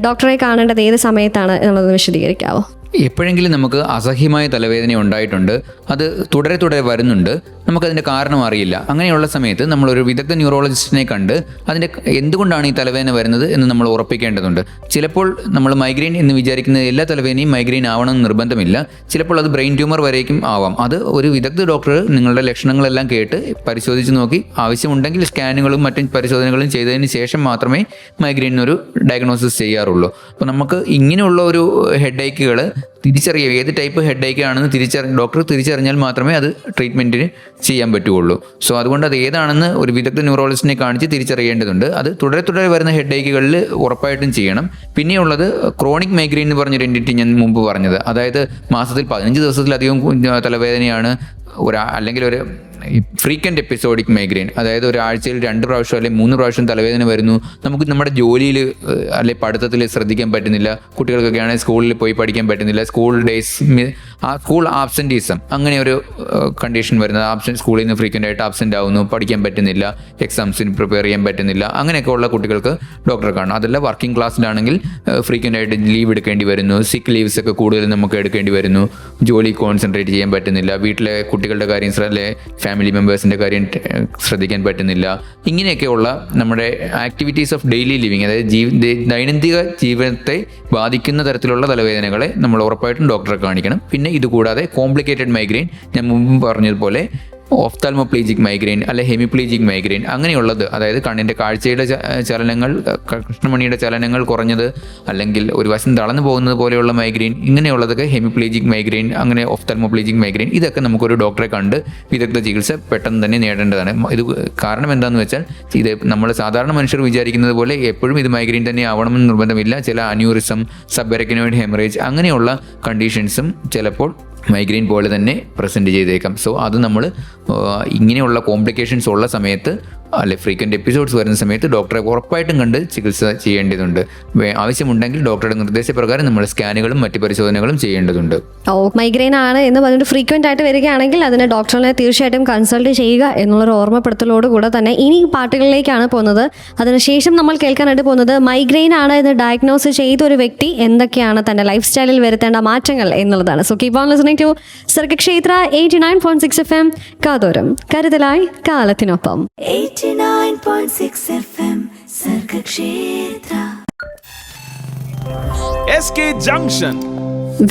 ഡോക്ടറെ കാണേണ്ടത് ഏത് സമയത്താണ് എന്നുള്ളത് വിശദീകരിക്കാവോ? എപ്പോഴെങ്കിലും നമുക്ക് അസഹ്യമായ തലവേദന ഉണ്ടായിട്ടുണ്ട്, അത് തുടരെ വരുന്നുണ്ട്, നമുക്കതിൻ്റെ കാരണം അറിയില്ല. അങ്ങനെയുള്ള സമയത്ത് നമ്മളൊരു വിദഗ്ധ ന്യൂറോളജിസ്റ്റിനെ കണ്ട് അതിൻ്റെ എന്തുകൊണ്ടാണ് ഈ തലവേദന വരുന്നത് എന്ന് നമ്മൾ ഉറപ്പിക്കേണ്ടതുണ്ട്. ചിലപ്പോൾ നമ്മൾ മൈഗ്രെയിൻ എന്ന് വിചാരിക്കുന്ന എല്ലാ തലവേദനയും മൈഗ്രെയിൻ ആവണമെന്ന് നിർബന്ധമില്ല. ചിലപ്പോൾ അത് ബ്രെയിൻ ട്യൂമർ വരേക്കും ആവാം. അത് ഒരു വിദഗ്ധ ഡോക്ടർ നിങ്ങളുടെ ലക്ഷണങ്ങളെല്ലാം കേട്ട് പരിശോധിച്ച് നോക്കി ആവശ്യമുണ്ടെങ്കിൽ സ്കാനുകളും മറ്റും പരിശോധനകളും ചെയ്തതിന് ശേഷം മാത്രമേ മൈഗ്രെയിനൊരു ഡയഗ്നോസിസ് ചെയ്യാറുള്ളൂ. അപ്പോൾ നമുക്ക് ഇങ്ങനെയുള്ള ഒരു ഹെഡേക്കുകൾ തിരിച്ചറിയാം, ഏത് ടൈപ്പ് ഹെഡേക്ക് ആണെന്ന് ഡോക്ടർ തിരിച്ചറിഞ്ഞാൽ മാത്രമേ അത് ട്രീറ്റ്മെൻറ്റിന് ചെയ്യാൻ പറ്റുകയുള്ളൂ. സോ അതുകൊണ്ട് അത് ഏതാണെന്ന് ഒരു വിദഗ്ധ ന്യൂറോളജിസ്റ്റിനെ കാണിച്ച് തിരിച്ചറിയേണ്ടതുണ്ട്. അത് തുടരെ വരുന്ന ഹെഡേക്കുകളിൽ ഉറപ്പായിട്ടും ചെയ്യണം. പിന്നെയുള്ളത് ക്രോണിക് മൈഗ്രെയിൻ എന്ന് പറഞ്ഞൊരു എൻറ്റിറ്റി ഞാൻ മുമ്പ് പറഞ്ഞത്, അതായത് മാസത്തിൽ 15 ദിവസത്തിലധികം തലവേദനയാണ് അല്ലെങ്കിൽ ഒരു ഫ്രീക്വൻറ്റ് എപ്പിസോഡിക് മൈഗ്രെയിൻ, അതായത് ഒരാഴ്ചയിൽ 2 പ്രാവശ്യം അല്ലെങ്കിൽ 3 പ്രാവശ്യം തലവേദന വരുന്നു. നമുക്ക് നമ്മുടെ ജോലിയിൽ അല്ലെങ്കിൽ പഠിത്തത്തിൽ ശ്രദ്ധിക്കാൻ പറ്റുന്നില്ല, കുട്ടികൾക്കൊക്കെ ആണെങ്കിൽ സ്കൂളിൽ പോയി പഠിക്കാൻ പറ്റുന്നില്ല, സ്കൂൾ ആബ്സെൻറ്റീസം അങ്ങനെ ഒരു കണ്ടീഷൻ വരുന്നത്. സ്കൂളിൽ നിന്ന് ഫ്രീക്വൻ്റ് ആയിട്ട് ആബ്സെൻ്റ് ആവുന്നു, പഠിക്കാൻ പറ്റുന്നില്ല, എക്സാംസിന് പ്രിപ്പയർ ചെയ്യാൻ പറ്റുന്നില്ല, അങ്ങനെയൊക്കെ ഉള്ള കുട്ടികൾക്ക് ഡോക്ടറെ കാണണം. അതല്ല വർക്കിംഗ് ക്ലാസ്സിലാണെങ്കിൽ ഫ്രീക്വൻ്റ് ആയിട്ട് ലീവ് എടുക്കേണ്ടി വരുന്നു, സിക്ക് ലീവ്സ് ഒക്കെ കൂടുതൽ നമുക്ക് എടുക്കേണ്ടി വരുന്നു, ജോലി കോൺസെൻട്രേറ്റ് ചെയ്യാൻ പറ്റുന്നില്ല, വീട്ടിലെ കുട്ടികളുടെ കാര്യം ഫാമിലി മെമ്പേഴ്സിൻ്റെ കാര്യം ശ്രദ്ധിക്കാൻ പറ്റുന്നില്ല. ഇങ്ങനെയൊക്കെയുള്ള നമ്മുടെ ആക്ടിവിറ്റീസ് ഓഫ് ഡെയിലി ലിവിങ്, അതായത് ദൈനംദിന ജീവിതത്തെ ബാധിക്കുന്ന തരത്തിലുള്ള തലവേദനകളെ നമ്മൾ ഉറപ്പായിട്ടും ഡോക്ടറെ കാണിക്കണം. പിന്നെ ഇതുകൂടാതെ കോംപ്ലിക്കേറ്റഡ് മൈഗ്രെയിൻ, ഞാൻ മുമ്പ് പറഞ്ഞതുപോലെ ഓഫ്താൽമോപ്ലീജിക് മൈഗ്രെയിൻ അല്ലെ ഹെമിപ്ലീജിക് മൈഗ്രെയിൻ അങ്ങനെയുള്ളത്, അതായത് കണ്ണിൻ്റെ കാഴ്ചയുടെ ചലനങ്ങൾ, കൃഷ്ണമണിയുടെ ചലനങ്ങൾ കുറഞ്ഞത് അല്ലെങ്കിൽ ഒരു വശം തളർന്നു പോകുന്നത് പോലെയുള്ള മൈഗ്രെയിൻ, ഇങ്ങനെയുള്ളതൊക്കെ ഹെമിപ്ലീജിക് മൈഗ്രെയിൻ, അങ്ങനെ ഓഫ്താൽമോപ്ലീജിക് മൈഗ്രെയിൻ, ഇതൊക്കെ നമുക്കൊരു ഡോക്ടറെ കണ്ട് വിദഗ്ധ ചികിത്സ പെട്ടെന്ന് തന്നെ നേടേണ്ടതാണ്. ഇത് കാരണം എന്താണെന്ന് വെച്ചാൽ, ഇത് നമ്മൾ സാധാരണ മനുഷ്യർ വിചാരിക്കുന്നത് പോലെ എപ്പോഴും ഇത് മൈഗ്രെയിൻ തന്നെ ആവണമെന്ന് നിർബന്ധമില്ല. ചില അന്യൂറിസം, സബ്അരക്കിനോയിഡ് ഹെമറേജ് അങ്ങനെയുള്ള കണ്ടീഷൻസും ചിലപ്പോൾ മൈഗ്രെയിൻ പോലെ തന്നെ പ്രസൻറ്റ് ചെയ്തേക്കാം. സോ അത് നമ്മൾ ഇങ്ങനെയുള്ള കോംപ്ലിക്കേഷൻസ് ഉള്ള സമയത്ത് അല്ലെ ഫ്രീക്വൻറ്റ് എപ്പിസോഡ്സ് വരുന്ന സമയത്ത് ഡോക്ടറെ ഉറപ്പായിട്ടും കണ്ട് ചികിത്സ ചെയ്യേണ്ടതുണ്ട്. ആവശ്യമുണ്ടെങ്കിൽ ഡോക്ടറുടെ നിർദ്ദേശപ്രകാരം നമ്മൾ സ്കാനുകളും മറ്റ് പരിശോധനകളും ചെയ്യേണ്ടതുണ്ട്. മൈഗ്രെയിൻ ആണ് എന്ന് പറഞ്ഞിട്ട് ഫ്രീക്വൻ്റ് ആയിട്ട് വരികയാണെങ്കിൽ അതിന് ഡോക്ടറിനെ തീർച്ചയായിട്ടും കൺസൾട്ട് ചെയ്യുക എന്നുള്ളൊരു ഓർമ്മപ്പെടുത്തലോടുകൂടെ തന്നെ ഇനി പാട്ടുകളിലേക്കാണ് പോകുന്നത്. അതിനുശേഷം നമ്മൾ കേൾക്കാനായിട്ട് പോകുന്നത് മൈഗ്രെയിൻ ആണ് എന്ന് ഡയഗ്നോസ് ചെയ്ത ഒരു വ്യക്തി എന്തൊക്കെയാണ് തൻ്റെ ലൈഫ് സ്റ്റൈലിൽ വരുത്തേണ്ട മാറ്റങ്ങൾ എന്നുള്ളതാണ്. So keep on listening to Sargakshetra 89.6 FM, കാതോരം കരുതലായി കാലത്തിനൊപ്പം. 89.6 FM Sargakshetra. SK Junction.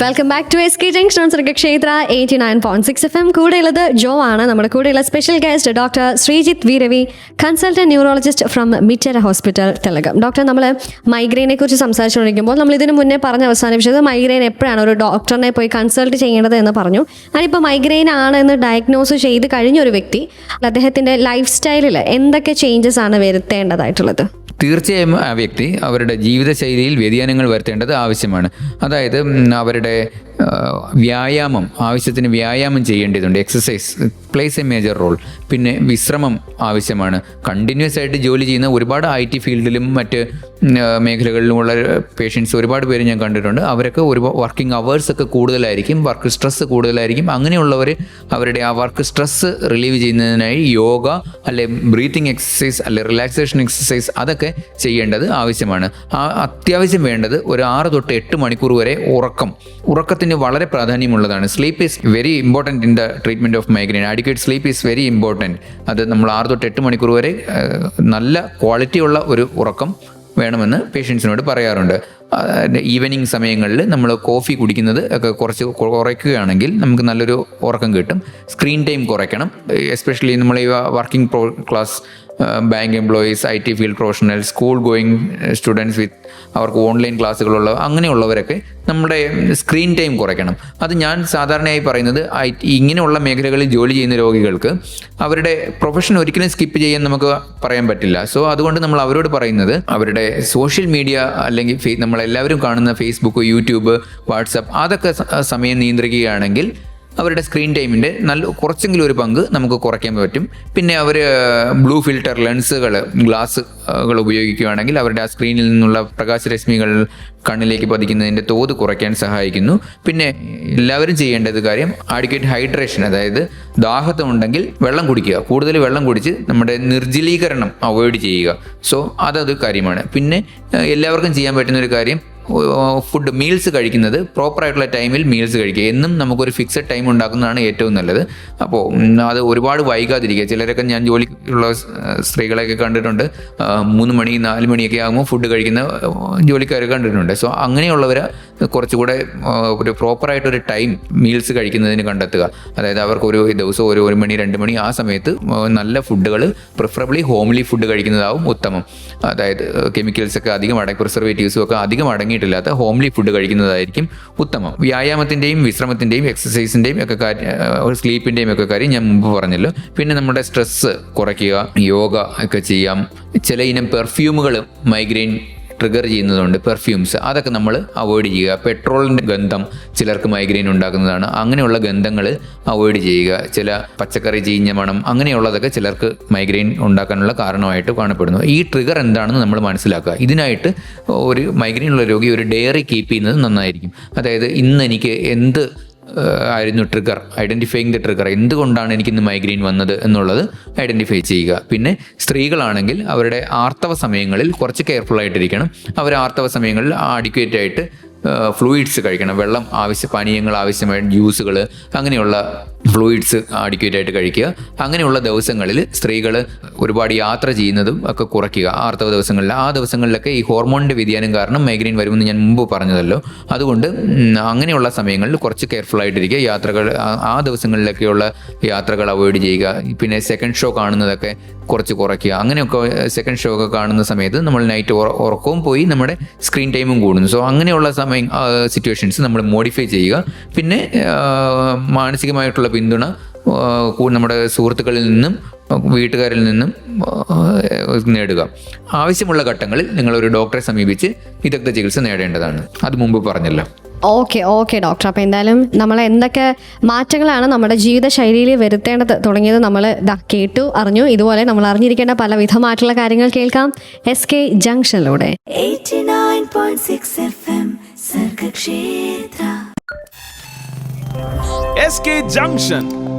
Welcome back to SK junction Sargakshetra 89.6 FM. കൂടെയുള്ളത് ജോ ആണ്. നമ്മുടെ കൂടെയുള്ള special guest doctor Sreejith V Ravi, consultant neurologist from മീറ്റര hospital Thilakam. Doctor, നമ്മൾ മൈഗ്രെയിനെ കുറിച്ച് സംസാരിച്ചുകൊണ്ടിരിക്കുമ്പോൾ നമ്മൾ ഇതിന് മുന്നേ പറഞ്ഞ് അവസാനിപ്പിച്ചത് മൈഗ്രെയിൻ എപ്പോഴാണ് ഒരു ഡോക്ടറിനെ പോയി കൺസൾട്ട് ചെയ്യേണ്ടത് എന്ന് പറഞ്ഞു. അതിപ്പോൾ മൈഗ്രെയിൻ ആണ് എന്ന് ഡയഗ്നോസ് ചെയ്ത് കഴിഞ്ഞൊരു വ്യക്തി അദ്ദേഹത്തിൻ്റെ ലൈഫ് സ്റ്റൈലിൽ എന്തൊക്കെ ചേഞ്ചസ് ആണ് വരുത്തേണ്ടതായിട്ടുള്ളത്? തീർച്ചയായും ആ വ്യക്തി അവരുടെ ജീവിതശൈലിയിൽ വ്യതിയാനങ്ങൾ വരുത്തേണ്ടത് ആവശ്യമാണ്. അതായത് അവരുടെ വ്യായാമം, ആവശ്യത്തിന് വ്യായാമം ചെയ്യേണ്ടതുണ്ട്. Exercise plays a major role. പിന്നെ വിശ്രമം ആവശ്യമാണ്. കണ്ടിന്യൂസ് ആയിട്ട് ജോലി ചെയ്യുന്ന ഒരുപാട് IT ഫീൽഡിലും മറ്റ് മേഖലകളിലുമുള്ള പേഷ്യൻസ് ഒരുപാട് പേര് ഞാൻ കണ്ടിട്ടുണ്ട്. അവരൊക്കെ ഒരുപാട് വർക്കിംഗ് അവേഴ്സ് ഒക്കെ കൂടുതലായിരിക്കും, വർക്ക് സ്ട്രെസ്സ് കൂടുതലായിരിക്കും. അങ്ങനെയുള്ളവർ അവരുടെ ആ വർക്ക് സ്ട്രെസ്സ് റിലീവ് ചെയ്യുന്നതിനായി യോഗ അല്ലെ ബ്രീത്തിങ് എക്സസൈസ് അല്ലെ റിലാക്സേഷൻ എക്സസൈസ് അതൊക്കെ ചെയ്യേണ്ടത് ആവശ്യമാണ്. അത്യാവശ്യം വേണ്ടത് ഒരു 6 തൊട്ട് 8 മണിക്കൂർ വരെ ഉറക്കത്തിന് വളരെ പ്രാധാന്യമുള്ളതാണ്. Sleep is very important in the treatment of migraine. Adequate sleep is very important. അത് നമ്മൾ 6 തൊട്ട് 8 മണിക്കൂർ വരെ നല്ല ക്വാളിറ്റിയുള്ള ഒരു ഉറക്കം വേണമെന്ന് പേഷ്യൻസിനോട് പറയാറുണ്ട്. ഈവനിങ് സമയങ്ങളിൽ നമ്മൾ കോഫി കുടിക്കുന്നത് ഒക്കെ കുറയ്ക്കുകയാണെങ്കിൽ നമുക്ക് നല്ലൊരു ഉറക്കം കിട്ടും. സ്ക്രീൻ ടൈം കുറയ്ക്കണം. എസ്പെഷ്യലി നമ്മൾ ഈ working class bank employees, IT field professionals, school going students with അവർക്ക് ഓൺലൈൻ ക്ലാസ്സുകളുള്ള അങ്ങനെയുള്ളവരൊക്കെ നമ്മുടെ സ്ക്രീൻ ടൈം കുറയ്ക്കണം. അത് ഞാൻ സാധാരണയായി പറയുന്നത് ഇങ്ങനെയുള്ള മേഖലകളിൽ ജോലി ചെയ്യുന്ന രോഗികൾക്ക് അവരുടെ പ്രൊഫഷൻ ഒരിക്കലും സ്കിപ്പ് ചെയ്യാൻ നമുക്ക് പറയാൻ പറ്റില്ല. സോ അതുകൊണ്ട് നമ്മൾ അവരോട് പറയുന്നത് അവരുടെ സോഷ്യൽ മീഡിയ അല്ലെങ്കിൽ നമ്മളെല്ലാവരും കാണുന്ന ഫേസ്ബുക്ക്, യൂട്യൂബ്, വാട്സപ്പ് അതൊക്കെ സമയം നിയന്ത്രിക്കുകയാണെങ്കിൽ അവരുടെ സ്ക്രീൻ ടൈമിൻ്റെ കുറച്ചെങ്കിലും ഒരു പങ്ക് നമുക്ക് കുറയ്ക്കാൻ പറ്റും. പിന്നെ അവർ ബ്ലൂ ഫിൽറ്റർ ഗ്ലാസ്സുകൾ ഉപയോഗിക്കുകയാണെങ്കിൽ അവരുടെ ആ സ്ക്രീനിൽ നിന്നുള്ള പ്രകാശരശ്മികൾ കണ്ണിലേക്ക് പതിക്കുന്നതിൻ്റെ തോത് കുറയ്ക്കാൻ സഹായിക്കുന്നു. പിന്നെ എല്ലാവരും ചെയ്യേണ്ടത് കാര്യം ആഡിക്വേറ്റ് ഹൈഡ്രേഷൻ, അതായത് ദാഹത്വമുണ്ടെങ്കിൽ വെള്ളം കുടിക്കുക, കൂടുതൽ വെള്ളം കുടിച്ച് നമ്മുടെ നിർജ്ജലീകരണം അവോയ്ഡ് ചെയ്യുക. സോ അതൊരു കാര്യമാണ്. പിന്നെ എല്ലാവർക്കും ചെയ്യാൻ പറ്റുന്നൊരു കാര്യം മീൽസ് കഴിക്കുന്നത് പ്രോപ്പറായിട്ടുള്ള ടൈമിൽ മീൽസ് കഴിക്കുക. എന്നും നമുക്കൊരു ഫിക്സഡ് ടൈം ഉണ്ടാക്കുന്നതാണ് ഏറ്റവും നല്ലത്. അപ്പോൾ അത് ഒരുപാട് വൈകാതിരിക്കുക. ചിലരൊക്കെ ഞാൻ ജോലിക്കുള്ള സ്ത്രീകളെയൊക്കെ കണ്ടിട്ടുണ്ട്, 3 മണി 4 മണിയൊക്കെ ആകുമ്പോൾ ഫുഡ് കഴിക്കുന്ന ജോലിക്കാരെ കണ്ടിട്ടുണ്ട്. സോ അങ്ങനെയുള്ളവർ കുറച്ചുകൂടെ ഒരു പ്രോപ്പറായിട്ടൊരു ടൈം മീൽസ് കഴിക്കുന്നതിന് കണ്ടെത്തുക. അതായത് അവർക്ക് ഒരു ദിവസം 1 മണി 2 മണി ആ സമയത്ത് നല്ല ഫുഡുകൾ, പ്രിഫറബിളി ഹോംലി ഫുഡ് കഴിക്കുന്നതാവും ഉത്തമം. അതായത് കെമിക്കൽസൊക്കെ പ്രിസർവേറ്റീവ്സും ഒക്കെ അധികം അടങ്ങിയിട്ടില്ലാത്ത ഹോംലി ഫുഡ് കഴിക്കുന്നതായിരിക്കും ഉത്തമം. വ്യായാമത്തിൻ്റെയും വിശ്രമത്തിൻ്റെയും എക്സസൈസിൻ്റെയും ഒക്കെ സ്ലീപ്പിൻ്റെയും ഒക്കെ കാര്യം ഞാൻ മുമ്പ് പറഞ്ഞല്ലോ. പിന്നെ നമ്മുടെ സ്ട്രെസ്സ് കുറയ്ക്കുക, യോഗ ഒക്കെ ചെയ്യാം. ചില ഇനം പെർഫ്യൂമുകൾ മൈഗ്രെയിൻ ട്രിഗർ ചെയ്യുന്നതുകൊണ്ട് പെർഫ്യൂംസ് അതൊക്കെ നമ്മൾ അവോയ്ഡ് ചെയ്യുക. പെട്രോളിൻ്റെ ഗന്ധം ചിലർക്ക് മൈഗ്രെയിൻ ഉണ്ടാക്കുന്നതാണ്. അങ്ങനെയുള്ള ഗന്ധങ്ങൾ അവോയ്ഡ് ചെയ്യുക. ചില പച്ചക്കറി ചീഞ്ഞ മണം അങ്ങനെയുള്ളതൊക്കെ ചിലർക്ക് മൈഗ്രെയിൻ ഉണ്ടാക്കാനുള്ള കാരണമായിട്ട് കാണപ്പെടുന്നു. ഈ ട്രിഗർ എന്താണെന്ന് നമ്മൾ മനസ്സിലാക്കുക. ഇതിനായിട്ട് ഒരു മൈഗ്രെയിൻ ഉള്ള രോഗി ഒരു ഡയറി കീപ്പ് ചെയ്യുന്നത് നന്നായിരിക്കും. അതായത് ഇന്ന് എനിക്ക് എന്ത് ആയിരുന്നു ട്രിഗർ, ഐഡൻറ്റിഫൈയിങ് ദ ട്രിഗർ, എന്തുകൊണ്ടാണ് എനിക്കിന്ന് മൈഗ്രെയിൻ വന്നത് എന്നുള്ളത് ഐഡൻറ്റിഫൈ ചെയ്യുക. പിന്നെ സ്ത്രീകളാണെങ്കിൽ അവരുടെ ആർത്തവ സമയങ്ങളിൽ കുറച്ച് കെയർഫുൾ ആയിട്ടിരിക്കണം. അവർ ആർത്തവ സമയങ്ങളിൽ ആഡിക്വേറ്റ് ആയിട്ട് ഫ്ലൂയിഡ്സ് കഴിക്കണം. വെള്ളം പാനീയങ്ങൾ ആവശ്യമായ ജ്യൂസുകൾ അങ്ങനെയുള്ള ഫ്ലൂയിഡ്സ് ആഡിക്വേറ്റ് ആയിട്ട് കഴിക്കുക. അങ്ങനെയുള്ള ദിവസങ്ങളിൽ സ്ത്രീകൾ ഒരുപാട് യാത്ര ചെയ്യുന്നതും ഒക്കെ കുറയ്ക്കുക. ആർത്തവ ദിവസങ്ങളിൽ ആ ദിവസങ്ങളിലൊക്കെ ഈ ഹോർമോണിൻ്റെ വ്യതിയാനം കാരണം മൈഗ്രെയിൻ വരുമെന്ന് ഞാൻ മുമ്പ് പറഞ്ഞതല്ലോ. അതുകൊണ്ട് അങ്ങനെയുള്ള സമയങ്ങളിൽ കുറച്ച് കെയർഫുൾ ആയിട്ടിരിക്കുക. ആ ദിവസങ്ങളിലൊക്കെയുള്ള യാത്രകൾ അവോയ്ഡ് ചെയ്യുക. പിന്നെ സെക്കൻഡ് ഷോ കാണുന്നതൊക്കെ കുറച്ച് കുറയ്ക്കുക. അങ്ങനെയൊക്കെ സെക്കൻഡ് ഷോ ഒക്കെ കാണുന്ന സമയത്ത് നമ്മൾ നൈറ്റ് ഉറക്കവും പോയി നമ്മുടെ സ്ക്രീൻ ടൈമും കൂടുന്നു. സോ അങ്ങനെയുള്ള സിറ്റുവേഷൻസ് നമ്മൾ മോഡിഫൈ ചെയ്യുക. പിന്നെ മാനസികമായിട്ടുള്ള പിന്തുണ നമ്മുടെ സുഹൃത്തുക്കളിൽ നിന്നും വീട്ടുകാരിൽ നിന്നും നേടുക. ആവശ്യമുള്ള ഘട്ടങ്ങളിൽ നിങ്ങളൊരു ഡോക്ടറെ സമീപിച്ച് വിദഗ്ധ ചികിത്സ നേടേണ്ടതാണ്. അത് മുമ്പ് പറഞ്ഞല്ലോ. Okay doctor. അപ്പോൾ എന്തായാലും നമ്മൾ എന്തൊക്കെ മാറ്റങ്ങളാണ് നമ്മുടെ ജീവിതശൈലിയിൽ വരുത്തേണ്ടത് തുടങ്ങിയത് നമ്മൾ കേട്ടു അറിഞ്ഞു. ഇതുപോലെ നമ്മൾ അറിഞ്ഞിരിക്കേണ്ട പല വിധമായിട്ടുള്ള കാര്യങ്ങൾ കേൾക്കാം SK ജംഗ്ഷനിലൂടെ. 89.6 FM Sargakshetra. SK junction.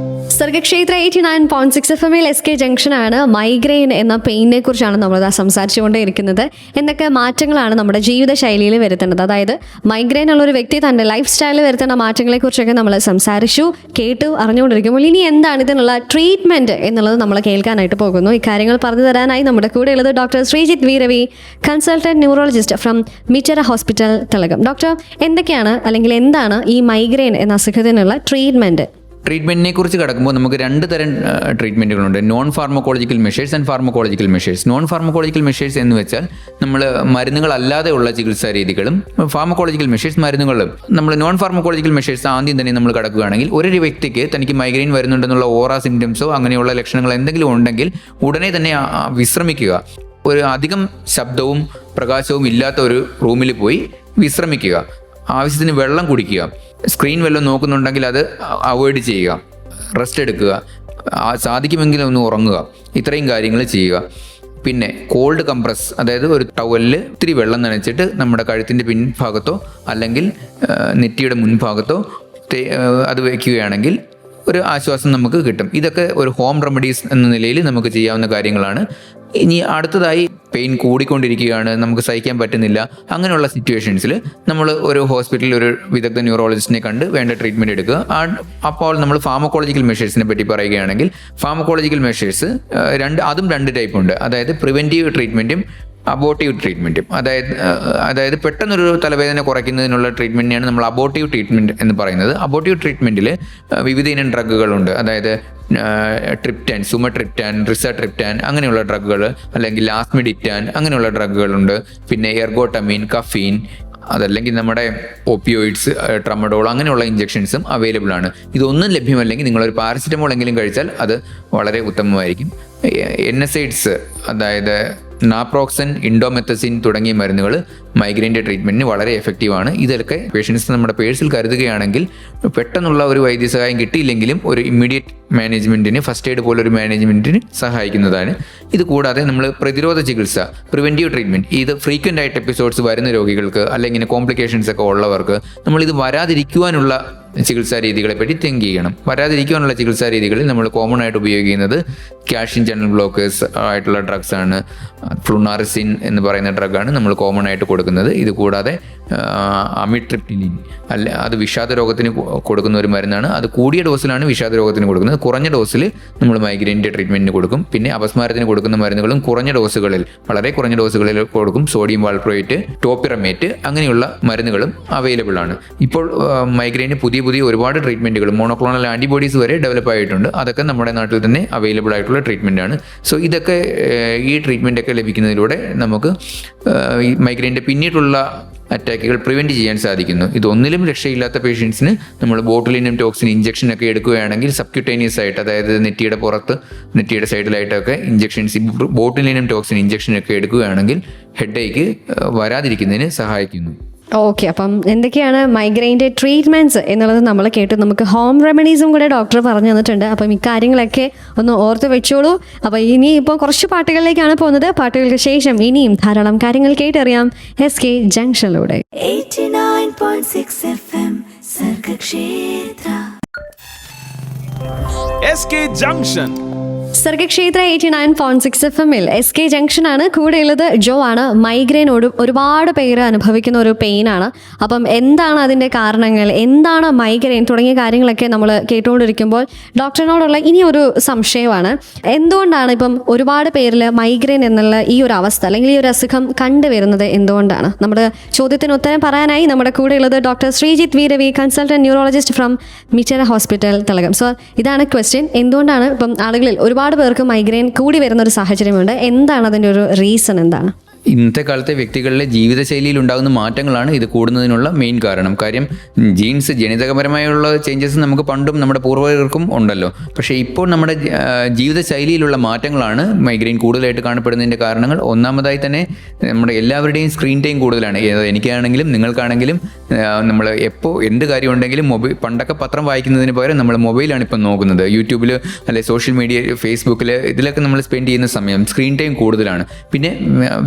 Sargakshetra 89.6 FM SK ജംഗ്ഷനാണ്. മൈഗ്രെയിൻ എന്ന പെയിനെ കുറിച്ചാണ് നമ്മൾ സംസാരിച്ചുകൊണ്ടേയിരിക്കുന്നത്. എന്തൊക്കെ മാറ്റങ്ങളാണ് നമ്മുടെ ജീവിതശൈലിയിൽ വരുത്തേണ്ടത്, അതായത് മൈഗ്രെയിൻ ഉള്ള ഒരു വ്യക്തി തൻ്റെ ലൈഫ് സ്റ്റൈലിൽ വരുത്തേണ്ട മാറ്റങ്ങളെ കുറിച്ചൊക്കെ നമ്മൾ സംസാരിച്ചു കേട്ടു അറിഞ്ഞുകൊണ്ടിരിക്കുമ്പോൾ ഇനി എന്താണ് ഇതിനുള്ള ട്രീറ്റ്മെൻറ്റ് എന്നുള്ളത് നമ്മൾ കേൾക്കാനായിട്ട് പോകുന്നു. ഇക്കാര്യങ്ങൾ പറഞ്ഞു തരാനായി നമ്മുടെ കൂടെയുള്ളത് doctor Sreejith V, consultant neurologist from Mitra hospital, Thilakam. Doctor, എന്തൊക്കെയാണ് അല്ലെങ്കിൽ എന്താണ് ഈ മൈഗ്രെയിൻ എന്ന അസുഖത്തിനുള്ള ട്രീറ്റ്മെൻറ്റ്? ട്രീറ്റ്മെൻറ്റിനെ കുറിച്ച് കിടക്കുമ്പോൾ നമുക്ക് 2 തരം ട്രീറ്റ്മെൻറ്റുകളുണ്ട്. Non pharmacological measures and pharmacological measures. Non pharmacological measures എന്ന് വെച്ചാൽ നമ്മൾ മരുന്നുകളല്ലാതെയുള്ള ചികിത്സാ രീതികളും, ഫാർമക്കോളജിക്കൽ മെഷേഴ്സ് മരുന്നുകളും. നമ്മൾ നോൺ ഫാർമക്കോളജിക്കൽ മെഷേഴ്സ് ആദ്യം തന്നെ നമ്മൾ കിടക്കുകയാണെങ്കിൽ ഒരു വ്യക്തിക്ക് തനിക്ക് മൈഗ്രെയിൻ വരുന്നുണ്ടെന്നുള്ള ഓറ സിംറ്റംസോ അങ്ങനെയുള്ള ലക്ഷണങ്ങൾ എന്തെങ്കിലും ഉണ്ടെങ്കിൽ ഉടനെ തന്നെ വിശ്രമിക്കുക. ഒരു അധികം ശബ്ദവും പ്രകാശവും ഇല്ലാത്ത ഒരു റൂമിൽ പോയി വിശ്രമിക്കുക. ആവശ്യത്തിന് വെള്ളം കുടിക്കുക. സ്ക്രീൻ വല്ലതും നോക്കുന്നുണ്ടെങ്കിൽ അത് അവോയ്ഡ് ചെയ്യുക. റെസ്റ്റ് എടുക്കുക. സാധിക്കുമെങ്കിൽ ഒന്ന് ഉറങ്ങുക. ഇത്രയും കാര്യങ്ങൾ ചെയ്യുക. പിന്നെ കോൾഡ് കംപ്രസ്, അതായത് ഒരു ടവലിൽ ഇത്തിരി വെള്ളം നനച്ചിട്ട് നമ്മുടെ കഴുത്തിൻ്റെ പിൻഭാഗത്തോ അല്ലെങ്കിൽ നെറ്റിയുടെ മുൻഭാഗത്തോ അത് വയ്ക്കുകയാണെങ്കിൽ ഒരു ആശ്വാസം നമുക്ക് കിട്ടും. ഇതൊക്കെ ഒരു ഹോം റെമഡീസ് എന്ന നിലയിൽ നമുക്ക് ചെയ്യാവുന്ന കാര്യങ്ങളാണ്. ഇനി അടുത്തതായി പെയിൻ കൂടിക്കൊണ്ടിരിക്കുകയാണ്, നമുക്ക് സഹിക്കാൻ പറ്റുന്നില്ല, അങ്ങനെയുള്ള സിറ്റുവേഷൻസിൽ നമ്മൾ ഒരു ഹോസ്പിറ്റലിൽ ഒരു വിദഗ്ധ ന്യൂറോളജിസ്റ്റിനെ കണ്ട് വേണ്ട ട്രീറ്റ്മെൻറ്റ് എടുക്കുക. അപ്പോൾ നമ്മൾ ഫാർമക്കോളജിക്കൽ മെഷേഴ്സിനെ പറ്റി പറയുകയാണെങ്കിൽ ഫാർമക്കോളജിക്കൽ മെഷേഴ്സ് അതും 2 ടൈപ്പ് ഉണ്ട്. അതായത് പ്രിവെൻറ്റീവ് ട്രീറ്റ്മെൻറ്റും അബോർട്ടീവ് ട്രീറ്റ്മെൻറ്റും. അതായത് പെട്ടെന്നൊരു തലവേദന കുറയ്ക്കുന്നതിനുള്ള ട്രീറ്റ്മെൻറ്റിനെയാണ് നമ്മൾ അബോർട്ടീവ് ട്രീറ്റ്മെൻറ്റ് എന്ന് പറയുന്നത്. അബോർട്ടീവ് ട്രീറ്റ്മെൻറ്റിൽ വിവിധ ഇനം ഡ്രഗുകളുണ്ട്. അതായത് ട്രിപ്റ്റാൻ, സുമട്രിപ്റ്റാൻ, റിസട്രിപ്റ്റാൻ അങ്ങനെയുള്ള ഡ്രഗുകൾ, അല്ലെങ്കിൽ ലാസ്മിഡിറ്റാൻ അങ്ങനെയുള്ള ഡ്രഗുകളുണ്ട്. പിന്നെ എർഗോട്ടമീൻ, കഫീൻ, അതല്ലെങ്കിൽ നമ്മുടെ ഓപ്പിയോയിഡ്സ്, ട്രമഡോൾ അങ്ങനെയുള്ള ഇഞ്ചെക്ഷൻസും അവൈലബിൾ ആണ്. ഇതൊന്നും ലഭ്യമല്ലെങ്കിൽ നിങ്ങളൊരു പാരസിറ്റമോൾ എങ്കിലും കഴിച്ചാൽ അത് വളരെ ഉത്തമമായിരിക്കും. NSAIDs, അതായത് നാപ്രോക്സൻ, ഇൻഡോമെത്തസിൻ തുടങ്ങിയ മരുന്നുകൾ മൈഗ്രെയിൻ്റെ ട്രീറ്റ്മെൻറ്റിന് വളരെ എഫക്റ്റീവാണ്. ഇതൊക്കെ പേഷ്യൻസ് നമ്മുടെ പേഴ്സിൽ കരുതുകയാണെങ്കിൽ പെട്ടെന്നുള്ള ഒരു വൈദ്യസഹായം കിട്ടിയില്ലെങ്കിലും ഒരു ഇമ്മീഡിയറ്റ് മാനേജ്മെൻറ്റിന്, ഫസ്റ്റ് എയ്ഡ് പോലൊരു മാനേജ്മെൻറ്റിന് സഹായിക്കുന്നതാണ്. ഇത് കൂടാതെ നമ്മൾ പ്രതിരോധ ചികിത്സ, പ്രിവെൻറ്റീവ് ട്രീറ്റ്മെൻറ്റ്, ഇത് ഫ്രീക്വൻ്റ് ആയിട്ട് എപ്പിസോഡ്സ് വരുന്ന രോഗികൾക്ക് അല്ലെങ്കിൽ കോംപ്ലിക്കേഷൻസ് ഒക്കെ ഉള്ളവർക്ക് നമ്മളിത് വരാതിരിക്കുവാനുള്ള ചികിത്സാ രീതികളെ പറ്റി തിങ്ക് ചെയ്യണം. വരാതിരിക്കാനുള്ള ചികിത്സാ രീതികളിൽ നമ്മൾ കോമൺ ആയിട്ട് ഉപയോഗിക്കുന്നത് കാൽഷ്യം ചാനൽ ബ്ലോക്കേഴ്സ് ആയിട്ടുള്ള ഡ്രഗ്സ് ആണ്. ഫ്ലുനാറിസിൻ എന്ന് പറയുന്ന ഡ്രഗാണ് നമ്മൾ കോമൺ ആയിട്ട് കൊടുക്കുന്നത്. ഇത് കൂടാതെ അമിട്രിപ്റ്റിലിൻ, അത് വിഷാദ രോഗത്തിന് കൊടുക്കുന്ന ഒരു മരുന്നാണ്. അത് കൂടിയ ഡോസിലാണ് വിഷാദ രോഗത്തിന് കൊടുക്കുന്നത്. കുറഞ്ഞ ഡോസിൽ നമ്മൾ മൈഗ്രെയിൻ്റെ ട്രീറ്റ്മെൻറ്റിന് കൊടുക്കും. പിന്നെ അപസ്മാരത്തിന് കൊടുക്കുന്ന മരുന്നുകളും കുറഞ്ഞ ഡോസുകളിൽ, വളരെ കുറഞ്ഞ ഡോസുകളിൽ കൊടുക്കും. സോഡിയം വാൾപ്രോയേറ്റ്, ടോപ്പിറമേറ്റ് അങ്ങനെയുള്ള മരുന്നുകളും അവൈലബിൾ ആണ്. ഇപ്പോൾ മൈഗ്രെയിന് പുതിയ ഒരുപാട് ട്രീറ്റ്മെൻറ്റുകൾ, മോണോക്ലോണൽ ആൻറ്റിബോഡീസ് വരെ ഡെവലപ്പ് ആയിട്ടുണ്ട്. അതൊക്കെ നമ്മുടെ നാട്ടിൽ തന്നെ അവൈലബിൾ ആയിട്ടുള്ള ട്രീറ്റ്മെൻറ്റാണ്. സോ ഇതൊക്കെ ഈ ട്രീറ്റ്മെൻറ്റൊക്കെ ലഭിക്കുന്നതിലൂടെ നമുക്ക് ഈ മൈഗ്രെയിൻ്റെ പിന്നീടുള്ള അറ്റാക്കുകൾ പ്രിവെൻറ്റ് ചെയ്യാൻ സാധിക്കുന്നു. ഇതൊന്നിലും രക്ഷയില്ലാത്ത പേഷ്യൻസിന് നമ്മൾ ബോട്ടുലിനം ടോക്സിൻ ഇഞ്ചക്ഷൻ ഒക്കെ എടുക്കുകയാണെങ്കിൽ സബ്ക്യൂട്ടേനിയസ് ആയിട്ട്, അതായത് നെറ്റിയുടെ പുറത്ത്, നെറ്റിയുടെ സൈഡിലായിട്ടൊക്കെ ഇഞ്ചക്ഷൻസ്, ബോട്ടുലിനം ടോക്സിൻ ഇഞ്ചക്ഷൻ ഒക്കെ എടുക്കുകയാണെങ്കിൽ ഹെഡേക്ക് വരാതിരിക്കുന്നതിന് സഹായിക്കുന്നു. ഓക്കെ, അപ്പം എന്തൊക്കെയാണ് മൈഗ്രെയിൻ്റെ ട്രീറ്റ്മെൻറ്റ്സ് എന്നുള്ളത് നമ്മൾ കേട്ടു. നമുക്ക് ഹോം റെമഡീസും കൂടെ ഡോക്ടർ പറഞ്ഞു തന്നിട്ടുണ്ട്. അപ്പം ഇക്കാര്യങ്ങളൊക്കെ ഒന്ന് ഓർത്ത് വെച്ചോളൂ. അപ്പോൾ ഇനി ഇപ്പോൾ കുറച്ച് പാട്ടുകളിലേക്കാണ് പോകുന്നത്. പാട്ടുകൾക്ക് ശേഷം ഇനിയും ധാരാളം കാര്യങ്ങൾ കേട്ടറിയാം SK ജംഗ്ഷനിലൂടെ. 89.6 FM Sargakshetra. SK Junction. Sargakshetra 89.6 FM-ൽ SK ജംഗ്ഷനാണ്. കൂടെയുള്ളത് ജോ ആണ്. മൈഗ്രെയിനോട് ഒരുപാട് പേര് അനുഭവിക്കുന്ന ഒരു പെയിനാണ്. അപ്പം എന്താണ് അതിൻ്റെ കാരണങ്ങൾ, എന്താണ് മൈഗ്രെയിൻ തുടങ്ങിയ കാര്യങ്ങളൊക്കെ നമ്മൾ കേട്ടുകൊണ്ടിരിക്കുമ്പോൾ ഡോക്ടറിനോടുള്ള ഇനി ഒരു സംശയമാണ്. എന്തുകൊണ്ടാണ് ഇപ്പം ഒരുപാട് പേരിൽ മൈഗ്രെയിൻ എന്നുള്ള ഈ ഒരു അവസ്ഥ അല്ലെങ്കിൽ ഈ ഒരു അസുഖം കണ്ടുവരുന്നത് എന്തുകൊണ്ടാണ്? നമ്മുടെ ചോദ്യത്തിന് ഉത്തരം പറയാനായി നമ്മുടെ കൂടെയുള്ളത് doctor Sreejith Veeravi, consultant neurologist from മിച്ചറ ഹോസ്പിറ്റൽ, തിലകം. സോ ഇതാണ് ക്വസ്റ്റ്യൻ. എന്തുകൊണ്ടാണ് ഇപ്പം ആളുകളിൽ ഒരുപാട് പേർക്ക് മൈഗ്രെയിൻ കൂടി വരുന്ന ഒരു സാഹചര്യമുണ്ട്? എന്താണ് അതിൻ്റെ ഒരു റീസൺ? എന്താണ്? ഇന്നത്തെ കാലത്തെ വ്യക്തികളിലെ ജീവിതശൈലിയിൽ ഉണ്ടാകുന്ന മാറ്റങ്ങളാണ് ഇത് കൂടുന്നതിനുള്ള മെയിൻ കാരണം. കാര്യം ജീൻസ്, ജനിതകപരമായുള്ള ചേഞ്ചസ് നമുക്ക് പണ്ടും നമ്മുടെ പൂർവ്വികർക്കും ഉണ്ടല്ലോ. പക്ഷേ ഇപ്പോൾ നമ്മുടെ ജീവിതശൈലിയിലുള്ള മാറ്റങ്ങളാണ് മൈഗ്രെയിൻ കൂടുതലായിട്ട് കാണപ്പെടുന്നതിൻ്റെ കാരണങ്ങൾ. ഒന്നാമതായി തന്നെ നമ്മുടെ എല്ലാവരുടെയും സ്ക്രീൻ ടൈം കൂടുതലാണ്. എനിക്കാണെങ്കിലും നിങ്ങൾക്കാണെങ്കിലും നമ്മൾ എപ്പോൾ എന്ത് കാര്യം ഉണ്ടെങ്കിലും പണ്ടൊക്കെ പത്രം വായിക്കുന്നതിന് പകരം നമ്മൾ മൊബൈലാണ് ഇപ്പം നോക്കുന്നത്. യൂട്യൂബിൽ അല്ലെ സോഷ്യൽ മീഡിയ, ഫേസ്ബുക്കിൽ ഇതിലൊക്കെ നമ്മൾ സ്പെൻഡ് ചെയ്യുന്ന സമയം, സ്ക്രീൻ ടൈം കൂടുതലാണ്. പിന്നെ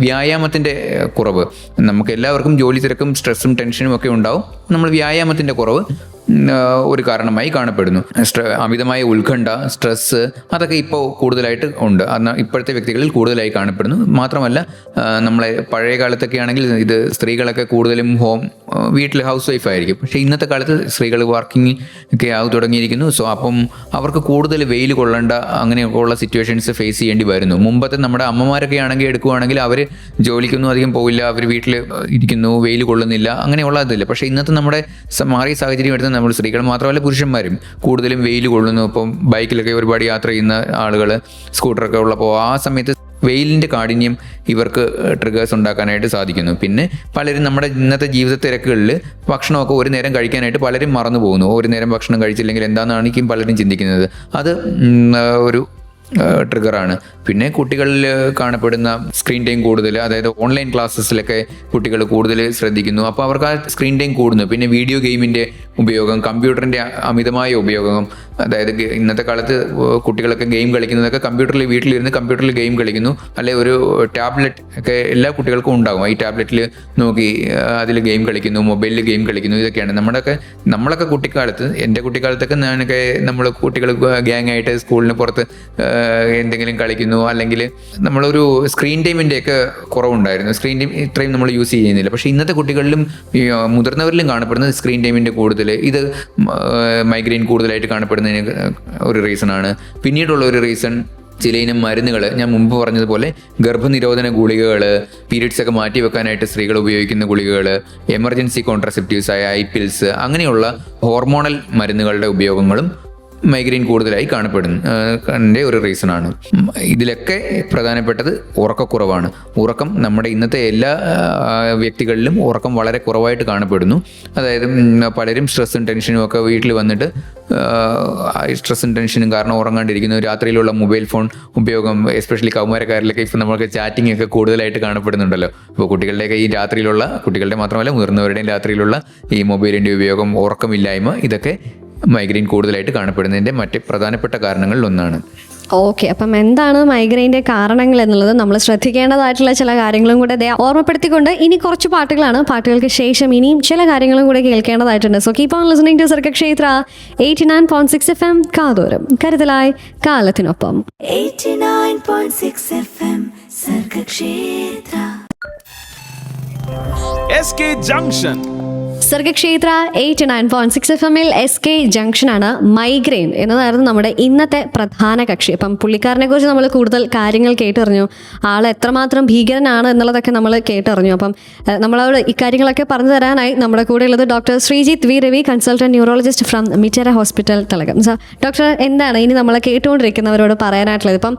വ്യായാമത്തിൻ്റെ കുറവ്, നമുക്ക് എല്ലാവർക്കും ജോലി തിരക്കും സ്ട്രെസ്സും ടെൻഷനും ഒക്കെ ഉണ്ടാവും. നമ്മൾ വ്യായാമത്തിൻ്റെ കുറവ് ഒരു കാരണമായി കാണപ്പെടുന്നു. അമിതമായ ഉത്കണ്ഠ, സ്ട്രെസ്സ് അതൊക്കെ ഇപ്പോൾ കൂടുതലായിട്ട് ഉണ്ട്. ഇപ്പോഴത്തെ വ്യക്തികളിൽ കൂടുതലായി കാണപ്പെടുന്നു. മാത്രമല്ല നമ്മളെ പഴയ കാലത്തൊക്കെ ആണെങ്കിൽ ഇത് സ്ത്രീകളൊക്കെ കൂടുതലും വീട്ടിൽ ഹൗസ് വൈഫ് ആയിരിക്കും. പക്ഷേ ഇന്നത്തെ കാലത്ത് സ്ത്രീകൾ വർക്കിംഗ് ഒക്കെ ആയി തുടങ്ങിയിരിക്കുന്നു. സോ അപ്പം അവർക്ക് കൂടുതൽ വെയിൽ കൊള്ളേണ്ട അങ്ങനെയൊക്കെ ഉള്ള സിറ്റുവേഷൻസ് ഫേസ് ചെയ്യേണ്ടി വരുന്നു. മുമ്പത്തെ നമ്മുടെ അമ്മമാരൊക്കെ ആണെങ്കിൽ എടുക്കുകയാണെങ്കിൽ അവർ ജോലിക്കൊന്നും അധികം പോവില്ല, അവർ വീട്ടിൽ ഇരിക്കുന്നു, വെയിൽ കൊള്ളുന്നില്ല, അങ്ങനെയുള്ള ഇതില്ല. പക്ഷേ ഇന്നത്തെ നമ്മുടെ മാറിയ സാഹചര്യം എടുത്ത് നമ്മൾ സ്ത്രീകൾ മാത്രമല്ല പുരുഷന്മാരും കൂടുതലും വെയിൽ കൊള്ളുന്നു. ഇപ്പം ബൈക്കിലൊക്കെ ഒരുപാട് യാത്ര ചെയ്യുന്ന ആളുകൾ, സ്കൂട്ടറൊക്കെ ഉള്ളപ്പോൾ ആ സമയത്ത് വെയിലിൻ്റെ കാഠിന്യം ഇവർക്ക് ട്രിഗേഴ്സ് ഉണ്ടാക്കാനായിട്ട് സാധിക്കുന്നു. പിന്നെ പലരും നമ്മുടെ ഇന്നത്തെ ജീവിത തിരക്കുകളിൽ ഭക്ഷണമൊക്കെ ഒരു നേരം കഴിക്കാനായിട്ട് പലരും മറന്നു പോകുന്നു. ഒരു നേരം ഭക്ഷണം കഴിച്ചില്ലെങ്കിൽ എന്താണെന്നാണ് പലരും ചിന്തിക്കുന്നത്. അത് ഒരു ട്രിഗറാണ്. പിന്നെ കുട്ടികളിൽ കാണപ്പെടുന്ന സ്ക്രീൻ ടൈം കൂടുതൽ, അതായത് ഓൺലൈൻ ക്ലാസ്സസിലൊക്കെ കുട്ടികൾ കൂടുതൽ ശ്രദ്ധിക്കുന്നു. അപ്പോൾ അവർക്ക് ആ സ്ക്രീൻ ടൈം കൂടുന്നു. പിന്നെ വീഡിയോ ഗെയിമിൻ്റെ ഉപയോഗം, കമ്പ്യൂട്ടറിൻ്റെ അമിതമായ ഉപയോഗം, അതായത് ഇന്നത്തെ കാലത്ത് കുട്ടികളൊക്കെ ഗെയിം കളിക്കുന്നതൊക്കെ വീട്ടിലിരുന്ന് കമ്പ്യൂട്ടറിൽ ഗെയിം കളിക്കുന്നു. അല്ലെ ഒരു ടാബ്ലറ്റ് ഒക്കെ എല്ലാ കുട്ടികൾക്കും ഉണ്ടാകും. ഈ ടാബ്ലറ്റിൽ നോക്കി അതിൽ ഗെയിം കളിക്കുന്നു, മൊബൈലിൽ ഗെയിം കളിക്കുന്നു. ഇതൊക്കെയാണ് നമ്മളൊക്കെ കുട്ടിക്കാലത്ത്, എൻ്റെ കുട്ടിക്കാലത്തൊക്കെ നമ്മൾ കുട്ടികൾ ഗ്യാങ് ആയിട്ട് സ്കൂളിന് പുറത്ത് എന്തെങ്കിലും കളിക്കുന്നു, അല്ലെങ്കിൽ നമ്മളൊരു സ്ക്രീൻ ടൈമിൻ്റെയൊക്കെ കുറവുണ്ടായിരുന്നു. സ്ക്രീൻ ടൈം ഇത്രയും നമ്മൾ യൂസ് ചെയ്യുന്നില്ല. പക്ഷേ ഇന്നത്തെ കുട്ടികളിലും മുതിർന്നവരിലും കാണപ്പെടുന്നത് സ്ക്രീൻ ടൈമിൻ്റെ കൂടുതൽ. ഇത് മൈഗ്രെയിൻ കൂടുതലായിട്ട് കാണപ്പെടുന്നതിന് ഒരു റീസണാണ്. പിന്നീടുള്ള ഒരു റീസൺ ചിലയിനം മരുന്നുകൾ ഞാൻ മുമ്പ് പറഞ്ഞതുപോലെ ഗർഭനിരോധന ഗുളികകൾ, പീരിയഡ്സ് ഒക്കെ മാറ്റി വെക്കാനായിട്ട് സ്ത്രീകൾ ഉപയോഗിക്കുന്ന ഗുളികകൾ, എമർജൻസി കോൺട്രസെപ്റ്റീവ്സ് ആയ ഐ-പിൽസ്, അങ്ങനെയുള്ള ഹോർമോണൽ മരുന്നുകളുടെ ഉപയോഗങ്ങളും മൈഗ്രെയിൻ കൂടുതലായി കാണപ്പെടുന്നതിൻ്റെ ഒരു റീസണാണ്. ഇതിലൊക്കെ പ്രധാനപ്പെട്ടത് ഉറക്കക്കുറവാണ്. ഉറക്കം നമ്മുടെ ഇന്നത്തെ എല്ലാ വ്യക്തികളിലും ഉറക്കം വളരെ കുറവായിട്ട് കാണപ്പെടുന്നു. അതായത് പലരും സ്ട്രെസ്സും ടെൻഷനും ഒക്കെ വീട്ടിൽ വന്നിട്ട് സ്ട്രെസ്സും ടെൻഷനും കാരണം ഉറങ്ങാണ്ടിരിക്കുന്നു. രാത്രിയിലുള്ള മൊബൈൽ ഫോൺ ഉപയോഗം, എസ്പെഷ്യലി കൗമാരക്കാരിലൊക്കെ ഇപ്പോൾ നമുക്ക് ചാറ്റിംഗ് ഒക്കെ കൂടുതലായിട്ട് കാണപ്പെടുന്നുണ്ടല്ലോ. ഇപ്പോൾ കുട്ടികളുടെയൊക്കെ ഈ രാത്രിയിലുള്ള, കുട്ടികളുടെ മാത്രമല്ല മുതിർന്നവരുടെയും രാത്രിയിലുള്ള ഈ മൊബൈലിൻ്റെ ഉപയോഗം, ഉറക്കമില്ലായ്മ, ഇതൊക്കെ മൈഗ്രെയിൻ കൂടുതലായിട്ട് കാണപ്പെടുന്നതിൻ്റെ മറ്റ് പ്രധാനപ്പെട്ട കാരണങ്ങളിൽ ഒന്നാണ്. ഓക്കെ, അപ്പം എന്താണ് മൈഗ്രെയിൻ്റെ കാരണങ്ങൾ എന്നുള്ളത് നമ്മൾ ശ്രദ്ധിക്കേണ്ടതായിട്ടുള്ള ചില കാര്യങ്ങളും കൂടെ ഓർമ്മപ്പെടുത്തിക്കൊണ്ട് ഇനി കുറച്ച് പാട്ടുകളാണ്. പാട്ടുകൾക്ക് ശേഷം ഇനിയും ചില കാര്യങ്ങളും കൂടെ കേൾക്കേണ്ടതായിട്ടുണ്ട്. So keep on listening to Sargakshetra 89.6 FM, കാതോരം കരുതലായി കാലത്തിനൊപ്പം. 89.6 FM Sargakshetra. SK Junction. Sargakshetra 89.6 FM SK ജംഗ്ഷനാണ്. മൈഗ്രെയിൻ എന്നതായിരുന്നു നമ്മുടെ ഇന്നത്തെ പ്രധാന കക്ഷി. അപ്പം പുള്ളിക്കാരനെ കുറിച്ച് നമ്മൾ കൂടുതൽ കാര്യങ്ങൾ കേട്ടറിഞ്ഞു. ആൾ എത്രമാത്രം ഭീകരനാണ് എന്നുള്ളതൊക്കെ നമ്മൾ കേട്ടറിഞ്ഞു. അപ്പം നമ്മളോട് ഇക്കാര്യങ്ങളൊക്കെ പറഞ്ഞു തരാനായി നമ്മുടെ കൂടെ ഉള്ളത് doctor Sreejith V Ravi, consultant neurologist from മിറ്റര hospital, Thellakom. So doctor, എന്താണ് ഇനി നമ്മളെ കേട്ടുകൊണ്ടിരിക്കുന്നവരോട് പറയാനായിട്ടുള്ളത്? ഇപ്പം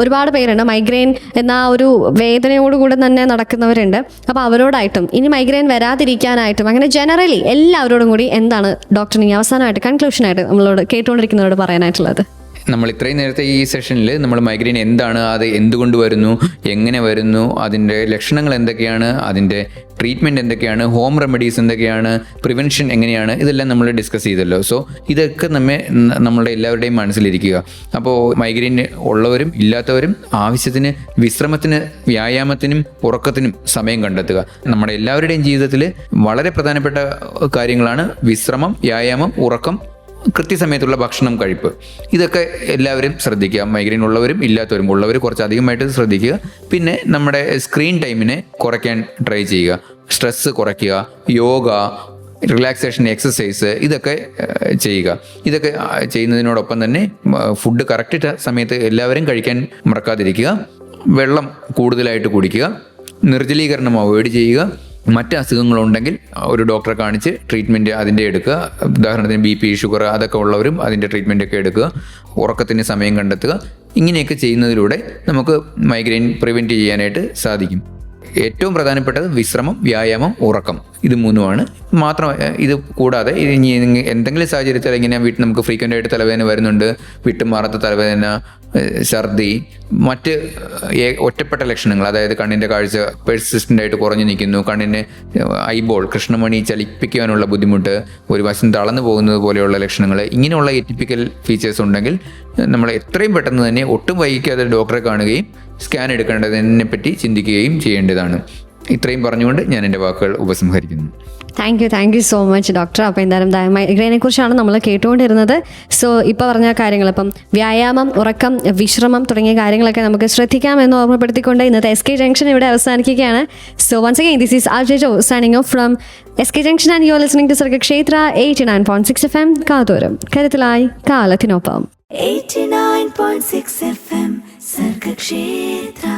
ഒരുപാട് പേരുണ്ട് മൈഗ്രെയിൻ എന്ന ഒരു വേദനയോടുകൂടെ തന്നെ നടക്കുന്നവരുണ്ട്. അപ്പോൾ അവരോടായിട്ടും ഇനി മൈഗ്രെയിൻ വരാതിരിക്കാനായിട്ടും അങ്ങനെ ജനറലി എല്ലാവരോടും കൂടി എന്താണ് ഡോക്ടറിന് ഈ അവസാനമായിട്ട് കൺക്ലൂഷനായിട്ട് നമ്മളോട് കേട്ടുകൊണ്ടിരിക്കുന്നവരോട് പറയാനായിട്ടുള്ളത്? നമ്മൾ ഇത്രയും നേരത്തെ ഈ സെഷനിൽ നമ്മൾ മൈഗ്രെയിൻ എന്താണ്, അത് എന്തുകൊണ്ട് വരുന്നു, എങ്ങനെ വരുന്നു, അതിൻ്റെ ലക്ഷണങ്ങൾ എന്തൊക്കെയാണ്, അതിൻ്റെ ട്രീറ്റ്മെൻറ്റ് എന്തൊക്കെയാണ്, ഹോം റെമഡീസ് എന്തൊക്കെയാണ്, പ്രിവെൻഷൻ എങ്ങനെയാണ്, ഇതെല്ലാം നമ്മൾ ഡിസ്കസ് ചെയ്തല്ലോ. സോ ഇതൊക്കെ നമ്മളുടെ എല്ലാവരുടെയും മനസ്സിലിരിക്കുക. അപ്പോൾ മൈഗ്രെയിൻ ഉള്ളവരും ഇല്ലാത്തവരും ആവശ്യത്തിന് വിശ്രമത്തിന്, വ്യായാമത്തിനും ഉറക്കത്തിനും സമയം കണ്ടെത്തുക. നമ്മുടെ എല്ലാവരുടെയും ജീവിതത്തിൽ വളരെ പ്രധാനപ്പെട്ട കാര്യങ്ങളാണ് വിശ്രമം, വ്യായാമം, ഉറക്കം, കൃത്യസമയത്തുള്ള ഭക്ഷണം, കഴിപ്പ്. ഇതൊക്കെ എല്ലാവരും ശ്രദ്ധിക്കുക. മൈഗ്രെയിൻ ഉള്ളവരും ഇല്ലാത്തവരും, ഉള്ളവർ കുറച്ചധികമായിട്ട് ശ്രദ്ധിക്കുക. പിന്നെ നമ്മുടെ സ്ക്രീൻ ടൈമിനെ കുറയ്ക്കാൻ ട്രൈ ചെയ്യുക. സ്ട്രെസ്സ് കുറയ്ക്കുക, യോഗ, റിലാക്സേഷൻ എക്സസൈസ്, ഇതൊക്കെ ചെയ്യുക. ഇതൊക്കെ ചെയ്യുന്നതിനോടൊപ്പം തന്നെ ഫുഡ് കറക്റ്റ് സമയത്ത് എല്ലാവരും കഴിക്കാൻ മറക്കാതിരിക്കുക. വെള്ളം കൂടുതലായിട്ട് കുടിക്കുക. നിർജ്ജലീകരണം അവോയ്ഡ് ചെയ്യുക. മറ്റ് അസുഖങ്ങളുണ്ടെങ്കിൽ ഒരു ഡോക്ടറെ കാണിച്ച് ട്രീറ്റ്മെൻറ്റ് അതിൻ്റെ എടുക്കുക. ഉദാഹരണത്തിന് BP, ഷുഗർ, അതൊക്കെ ഉള്ളവരും അതിൻ്റെ ട്രീറ്റ്മെൻറ്റൊക്കെ എടുക്കുക. ഉറക്കത്തിന് സമയം കണ്ടെത്തുക. ഇങ്ങനെയൊക്കെ ചെയ്യുന്നതിലൂടെ നമുക്ക് മൈഗ്രെയിൻ പ്രിവെൻറ്റ് ചെയ്യാനായിട്ട് സാധിക്കും. ഏറ്റവും പ്രധാനപ്പെട്ടത് വിശ്രമം, വ്യായാമം, ഉറക്കം, ഇത് മൂന്നുമാണ്. മാത്രമല്ല ഇത് കൂടാതെ ഇനി എന്തെങ്കിലും സാഹചര്യത്തിൽ ഇങ്ങനെ വീട്ടിൽ നമുക്ക് ഫ്രീക്വൻ്റ് ആയിട്ട് തലവേദന വരുന്നുണ്ട്, വിട്ടുമാറാത്ത തലവേദന, ഛർദി, മറ്റ് ഒറ്റപ്പെട്ട ലക്ഷണങ്ങൾ, അതായത് കണ്ണിൻ്റെ കാഴ്ച പെർസിസ്റ്റൻ്റ് ആയിട്ട് കുറഞ്ഞു നിൽക്കുന്നു, കണ്ണിന് ഐബോൾ, കൃഷ്ണമണി ചലിപ്പിക്കാനുള്ള ബുദ്ധിമുട്ട്, ഒരു വശം തളർന്നു പോകുന്നത് പോലെയുള്ള ലക്ഷണങ്ങൾ, ഇങ്ങനെയുള്ള എറ്റിപ്പിക്കൽ ഫീച്ചേഴ്സ് ഉണ്ടെങ്കിൽ നമ്മൾ എത്രയും പെട്ടെന്ന് തന്നെ ഒട്ടും വൈകിക്കാതെ ഡോക്ടറെ കാണുകയും സ്കാൻ എടുക്കേണ്ടതിനെ പറ്റി ചിന്തിക്കുകയും ചെയ്യേണ്ടതാണ്. ഇത്രയും പറഞ്ഞുകൊണ്ട് ഞാൻ എൻ്റെ വാക്കുകൾ ഉപസംഹരിക്കുന്നു. Thank you so much doctor. അപ്പോൾ എന്തായാലും മൈഗ്രെയിനെ കുറിച്ചാണ് നമ്മൾ കേട്ടുകൊണ്ടിരുന്നത്. സോ ഇപ്പോൾ പറഞ്ഞ കാര്യങ്ങൾ, ഇപ്പം വ്യായാമം, ഉറക്കം, വിശ്രമം തുടങ്ങിയ കാര്യങ്ങളൊക്കെ നമുക്ക് ശ്രദ്ധിക്കാമെന്ന് ഓർമ്മപ്പെടുത്തിക്കൊണ്ട് ഇന്നത്തെ SK ജംഗ്ഷൻ ഇവിടെ അവസാനിക്കുകയാണ്. So once again this is RJ Jo signing off from SK junction and you're listening to Sargakshetra 89.6 FM, കാതോരം കരുതലായി കാലത്തിനൊപ്പം. 89.6 FM സർഗക്ഷേത്ര.